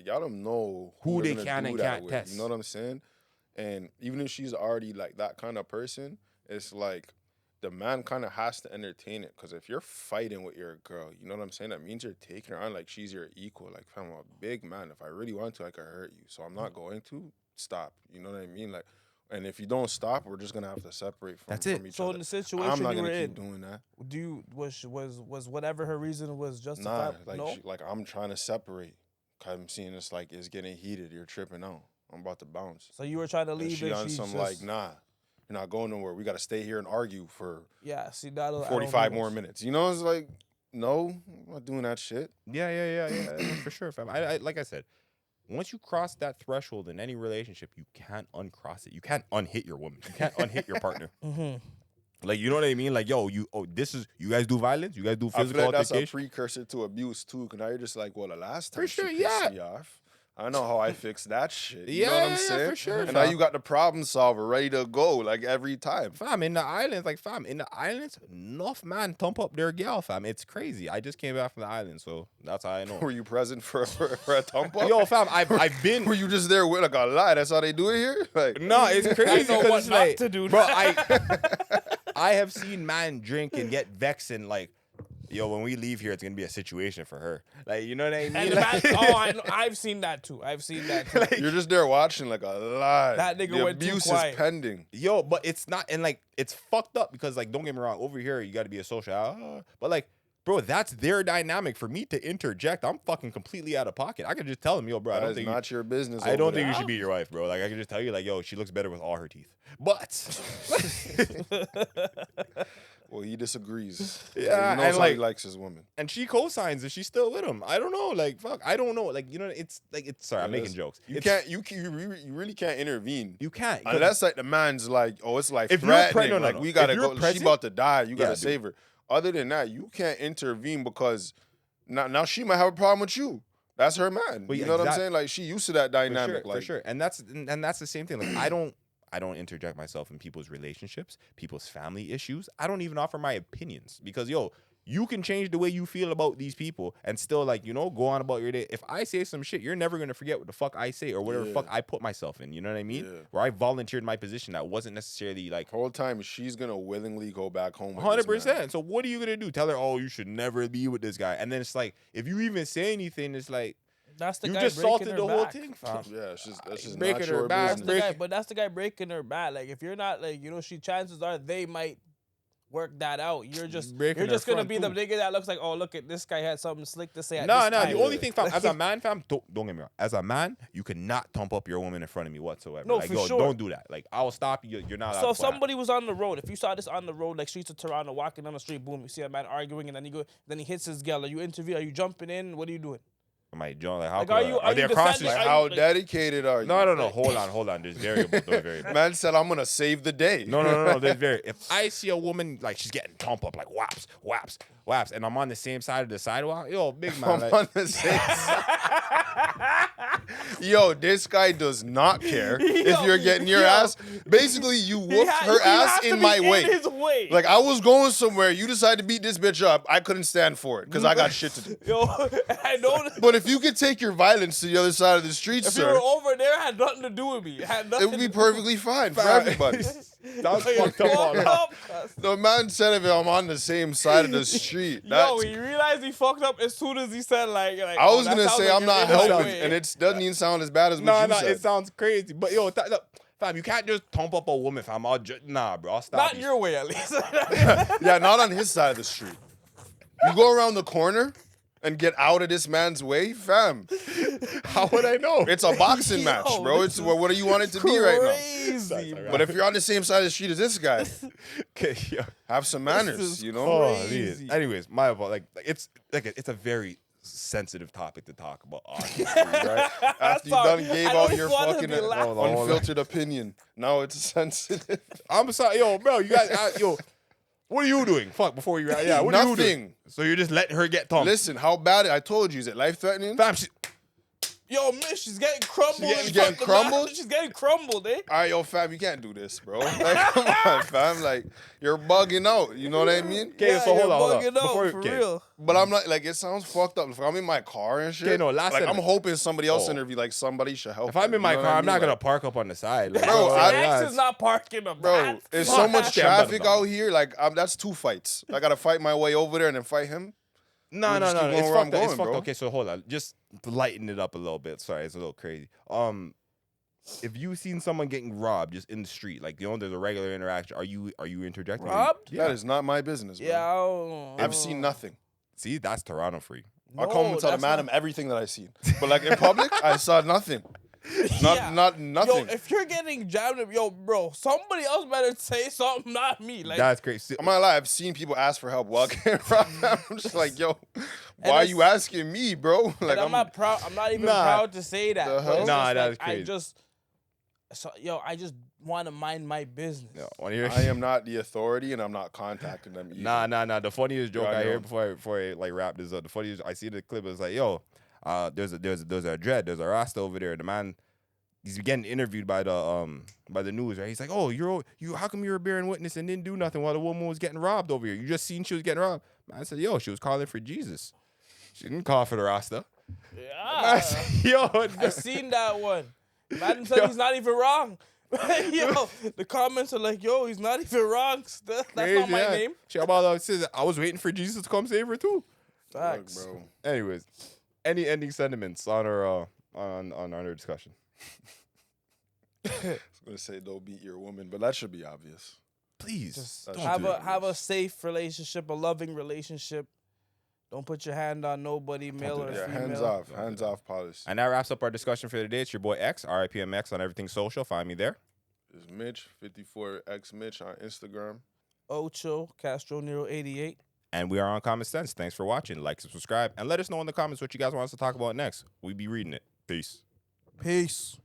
A: y'all don't know
B: Who
A: you're
B: they
A: gonna
B: can
A: do
B: and
A: that
B: can't
A: with,
B: test.
A: You know what I'm saying? And even if she's already like that kind of person, it's like the man kind of has to entertain it. Because if you're fighting with your girl, you know what I'm saying? That means you're taking her on like she's your equal. Like, I'm a big man. If I really want to, I could hurt you. So I'm not going to stop. You know what I mean? Like, and if you don't stop, we're just gonna have to separate from,
B: That's it.
A: from each
C: So
A: other.
C: in the situation
A: I'm not
C: you
A: gonna
C: were
A: keep
C: in,
A: doing that.
C: was whatever her reason was
A: Nah,
C: justified?
A: like
C: No.
A: like I'm trying to separate. 'Cause I'm seeing this like it's getting heated. You're tripping out. I'm about to bounce.
C: So you were trying to
A: And
C: leave,
A: she
C: and
A: on
C: she
A: some
C: just,
A: like, nah, you're not going nowhere. We got to stay here and argue for
C: yeah. See, that I don't
A: 45
C: do
A: more
C: this.
A: minutes. You know, it's like, no, I'm not doing that shit.
B: Yeah, no, for sure, fam. I like I said, once you cross that threshold in any relationship, you can't uncross it. You can't unhit your woman. You can't unhit your partner.
C: Mm-hmm.
B: Like, you know what I mean? Like, yo, you guys do violence? You guys do
A: I feel
B: physical
A: like that's a
B: altercation?
A: precursor to abuse too. Cause now you're just like, well, the last
B: For
A: time
B: sure,
A: she
B: yeah.
A: pissed me off. I know how I fixed that shit. You know
B: Yeah,
A: what I'm
B: yeah,
A: saying?
B: for sure,
A: And now
B: fam.
A: you got the problem solver ready to go, like every time.
B: Fam, in the islands, enough man thump up their gal, fam. It's crazy. I just came back from the island, so that's how I know.
A: Were you present for a thump up?
B: Yo, fam, I've been.
A: Were you just there with like a lie? That's how they do it here? Like,
B: No, it's crazy
C: I know
B: because
C: what
B: it's
C: not
B: like,
C: to do.
B: bro, I have seen man drink and get vexed and like, yo, when we leave here, it's gonna be a situation for her. Like, you know what I mean?
C: And the
B: Like-
C: man, I know, I've seen that too.
A: you're just there watching like a lie.
C: That nigga
A: the
C: went too
A: abuse
C: quiet.
A: is pending.
B: Yo, but it's not, and like, it's fucked up because, like, don't get me wrong, over here, you gotta be a social, but like, bro, that's their dynamic. For me to interject, I'm fucking completely out of pocket. I could just tell them, yo, bro, I
A: That
B: don't
A: is
B: think
A: not your business.
B: I don't
A: over
B: think you
A: there.
B: should beat your wife, bro. Like, I can just tell you, like, yo, she looks better with all her teeth. But
A: Well, he disagrees.
B: Yeah,
A: he knows
B: and
A: how
B: like-
A: he likes his woman.
B: and she co-signs and she's still with him. I don't know, like, fuck, I don't know, like, you know, it's like, it's sorry, I'm
A: Yeah,
B: making jokes.
A: You
B: It's-
A: can't. You really can't intervene.
B: you can't 'cause-
A: Unless like the man's like, oh, it's like
B: If you're
A: threatening.
B: no,
A: like
B: no.
A: we gotta
B: If you're
A: go. She
B: present-
A: about to die. You
B: Yeah,
A: gotta
B: dude.
A: save her. Other than that, you can't intervene because now she might have a problem with you. That's her man.
B: Well,
A: you
B: yeah,
A: know what I'm
B: exact-
A: saying? Like she used to that dynamic.
B: for sure. And that's the same thing. Like, I don't interject myself in people's relationships, people's family issues. I don't even offer my opinions because, yo, you can change the way you feel about these people and still, like, you know, go on about your day. If I say some shit, you're never gonna forget what the fuck I say or whatever the fuck
A: Yeah.
B: I put myself in. You know what I mean?
A: Yeah.
B: Where I volunteered my position that wasn't necessarily like
A: The whole time she's gonna willingly go back home. with
B: 100%.
A: this man.
B: So what are you gonna do? Tell her, oh, you should never be with this guy. And then it's like, if you even say anything, it's like
C: That's the
B: you
C: guy
B: just
C: breaking
B: salted
C: her
B: the whole
C: back.
B: thing, fam.
A: Yeah, it's just that's just
B: Breaking
A: not
B: her
A: your
B: back,
C: That's
A: business.
C: the guy, but that's the guy breaking her back. Like, if you're not, like, you know, chances are they might work that out. You're just
B: Breaking her
C: gonna
B: front
C: be the
B: too.
C: nigga that looks like, oh, look at this guy had something slick to say. At
B: No,
C: this
B: no.
C: time.
B: The only thing, fam, as a man, fam, don't get me wrong. As a man, you cannot thump up your woman in front of me whatsoever.
C: No,
B: like,
C: for
B: yo,
C: sure.
B: don't do that. Like, I'll stop you. You're not.
C: So
B: allowed
C: if
B: to put that.
C: somebody was on the road, if you saw this on the road, like streets of Toronto, walking down the street, boom, you see a man arguing, and then he hits his gal. Are you intervene? Are you jumping in? What are you doing?
B: Am I John? Like, how
C: Like,
B: could
C: are
B: I-
C: you-
B: are they
C: you
B: across
C: defending-
B: the
A: Like,
C: Are you,
A: how
C: like-
A: dedicated are you?
B: No. Hold on. There's variables. There's variables.
A: Man said I'm gonna save the day.
B: No. There's If I see a woman like she's getting thump up, like whaps, and I'm on the same side of the sidewalk, yo, big man,
A: I'm
B: like,
A: on the same side. Yo, this guy does not care if you're getting your ass. Basically, you whooped her ass in my way.
C: His way.
A: Like, I was going somewhere. You decided to beat this bitch up. I couldn't stand for it because I got shit to do.
C: yo, I know.
A: But if you could take your violence to the other side of the street,
C: If you were
A: sir,
C: over there, it had nothing to do with me. It had nothing.
A: it would be
C: to do
A: perfectly fine for
B: Fam.
A: everybody.
B: That's fucked up. all
C: fucked
B: that.
C: up.
A: The man said if I'm on the same side of the street.
C: Yo,
A: That's,
C: he realized he fucked up as soon as he said like
A: I was
C: that
A: gonna
C: sounds
A: say
C: like
A: I'm
C: you're
A: not
C: in my
A: helping,
C: way.
A: and it doesn't even sound as bad as what
B: No,
A: you said.
B: it sounds crazy. But yo, look, fam, you can't just thump up a woman, fam. Nah, bro, I'll stop
C: not
B: you.
C: your way at least.
A: Yeah, not on his side of the street. You go around the corner and get out of this man's way, fam.
B: How would I know?
A: It's a boxing match, bro. It's what do you want it to be right now?
C: Crazy,
A: But if you're on the same side of the street as this guy,
B: Okay, yeah.
A: have some manners, you know?
B: Oh,
C: Crazy.
B: man. Anyways, my fault. It's a very sensitive topic to talk about. Right?
A: After you done gave out your fucking
C: laughing.
A: unfiltered opinion, now it's sensitive.
B: I'm sorry, yo, bro. You guys, yo. What are you doing? Fuck, before you... Yeah, what are you doing?
A: Nothing.
B: So you're just letting her get thumped?
A: Listen, how bad I told you, is it life-threatening?
B: Fam,
C: Yo, miss, she's getting crumbled.
A: She's getting crumbled?
C: She's getting crumbled, eh?
A: All right, yo, fam, you can't do this, bro. Like, come on, fam. Like, you're bugging out. You know what I mean?
B: Okay, so hold on.
C: bugging out, for real.
A: But I'm like, it sounds fucked up. If I'm in my car and shit,
B: Okay, no, last
A: like, I'm
B: sentence.
A: hoping somebody else interview, like, somebody should help.
B: If I'm
A: her,
B: in my
A: you know
B: car,
A: what I
B: I'm not
A: mean?
B: going to
A: Like,
B: park up on the side. Like,
A: Bro,
C: Max is not parking a
A: bro,
C: bat.
A: there's
C: Fuck.
A: so much
B: Okay, I'm done,
A: traffic
B: I'm done.
A: out here. Like, that's 2 fights. I got to fight my way over there and then fight him.
B: No.
A: just keep going
B: It's
A: where I'm
B: fucked up. It's
A: going,
B: fucked
A: bro.
B: up. Okay, so hold on. Just to lighten it up a little bit. Sorry, it's a little crazy. If you seen someone getting robbed just in the street, like, you know, there's a regular interaction, are you interjecting?
C: Robbed?
B: Yeah.
A: That is not my business, bro.
C: Yeah, I don't know.
A: I've seen nothing.
B: See, that's Toronto for you.
A: I come and tell the
C: that's
A: madam
C: not-
A: everything that I seen. But, like, in public, I saw nothing.
C: Yeah.
A: Not
C: Yo,
A: nothing.
C: if you're getting jammed up, yo, bro, somebody else better say something, not me. Like,
B: That's crazy.
A: I'm not gonna lie, I've seen people ask for help while getting robbed. I'm just like, yo, why are you asking me, bro? Like,
C: and I'm not proud. I'm not even
B: Nah.
C: proud to say that.
A: The
C: But
A: hell?
C: it's
B: Nah,
C: just
B: that
C: like,
B: is crazy.
C: I just want to mind my business.
B: No, wanna hear?
A: I am not the authority, and I'm not contacting them either.
B: Nah. The funniest joke
A: Yeah, I
B: I hear
A: know.
B: before I like wrap this up. The funniest I see the clip is like, yo, there's a dread, there's a Rasta over there. The man, he's getting interviewed by the news, right? He's like, oh, you how come you were bearing witness and didn't do nothing while the woman was getting robbed over here? You just seen she was getting robbed. Man said, yo, she was calling for Jesus. She didn't call for the Rasta. Man
C: Yeah,
B: said, yo,
C: I seen that one. Madam said he's not even wrong. Yo, the comments are like, yo, he's not even wrong. That's not my name.
B: She about says, I was waiting for Jesus to come save her too.
A: Look,
C: Facts.
A: bro.
B: Anyways, any ending sentiments on our on our discussion?
A: I was gonna say don't beat your woman, but that should be obvious.
B: Please,
C: Just
A: That
C: have
A: should be
C: a
A: obvious.
C: safe relationship, a loving relationship. Don't put your hand on nobody, male or
A: Yeah,
C: female.
A: hands off policy.
B: And that wraps up our discussion for today. It's your boy X, RIPMX on everything social. Find me there.
A: It's Mitch, 54X Mitch on Instagram.
C: Ocho Castro Nero 88.
B: And we are on Common Sense. Thanks for watching. Like and subscribe. And let us know in the comments what you guys want us to talk about next. We be reading it. Peace.
C: Peace.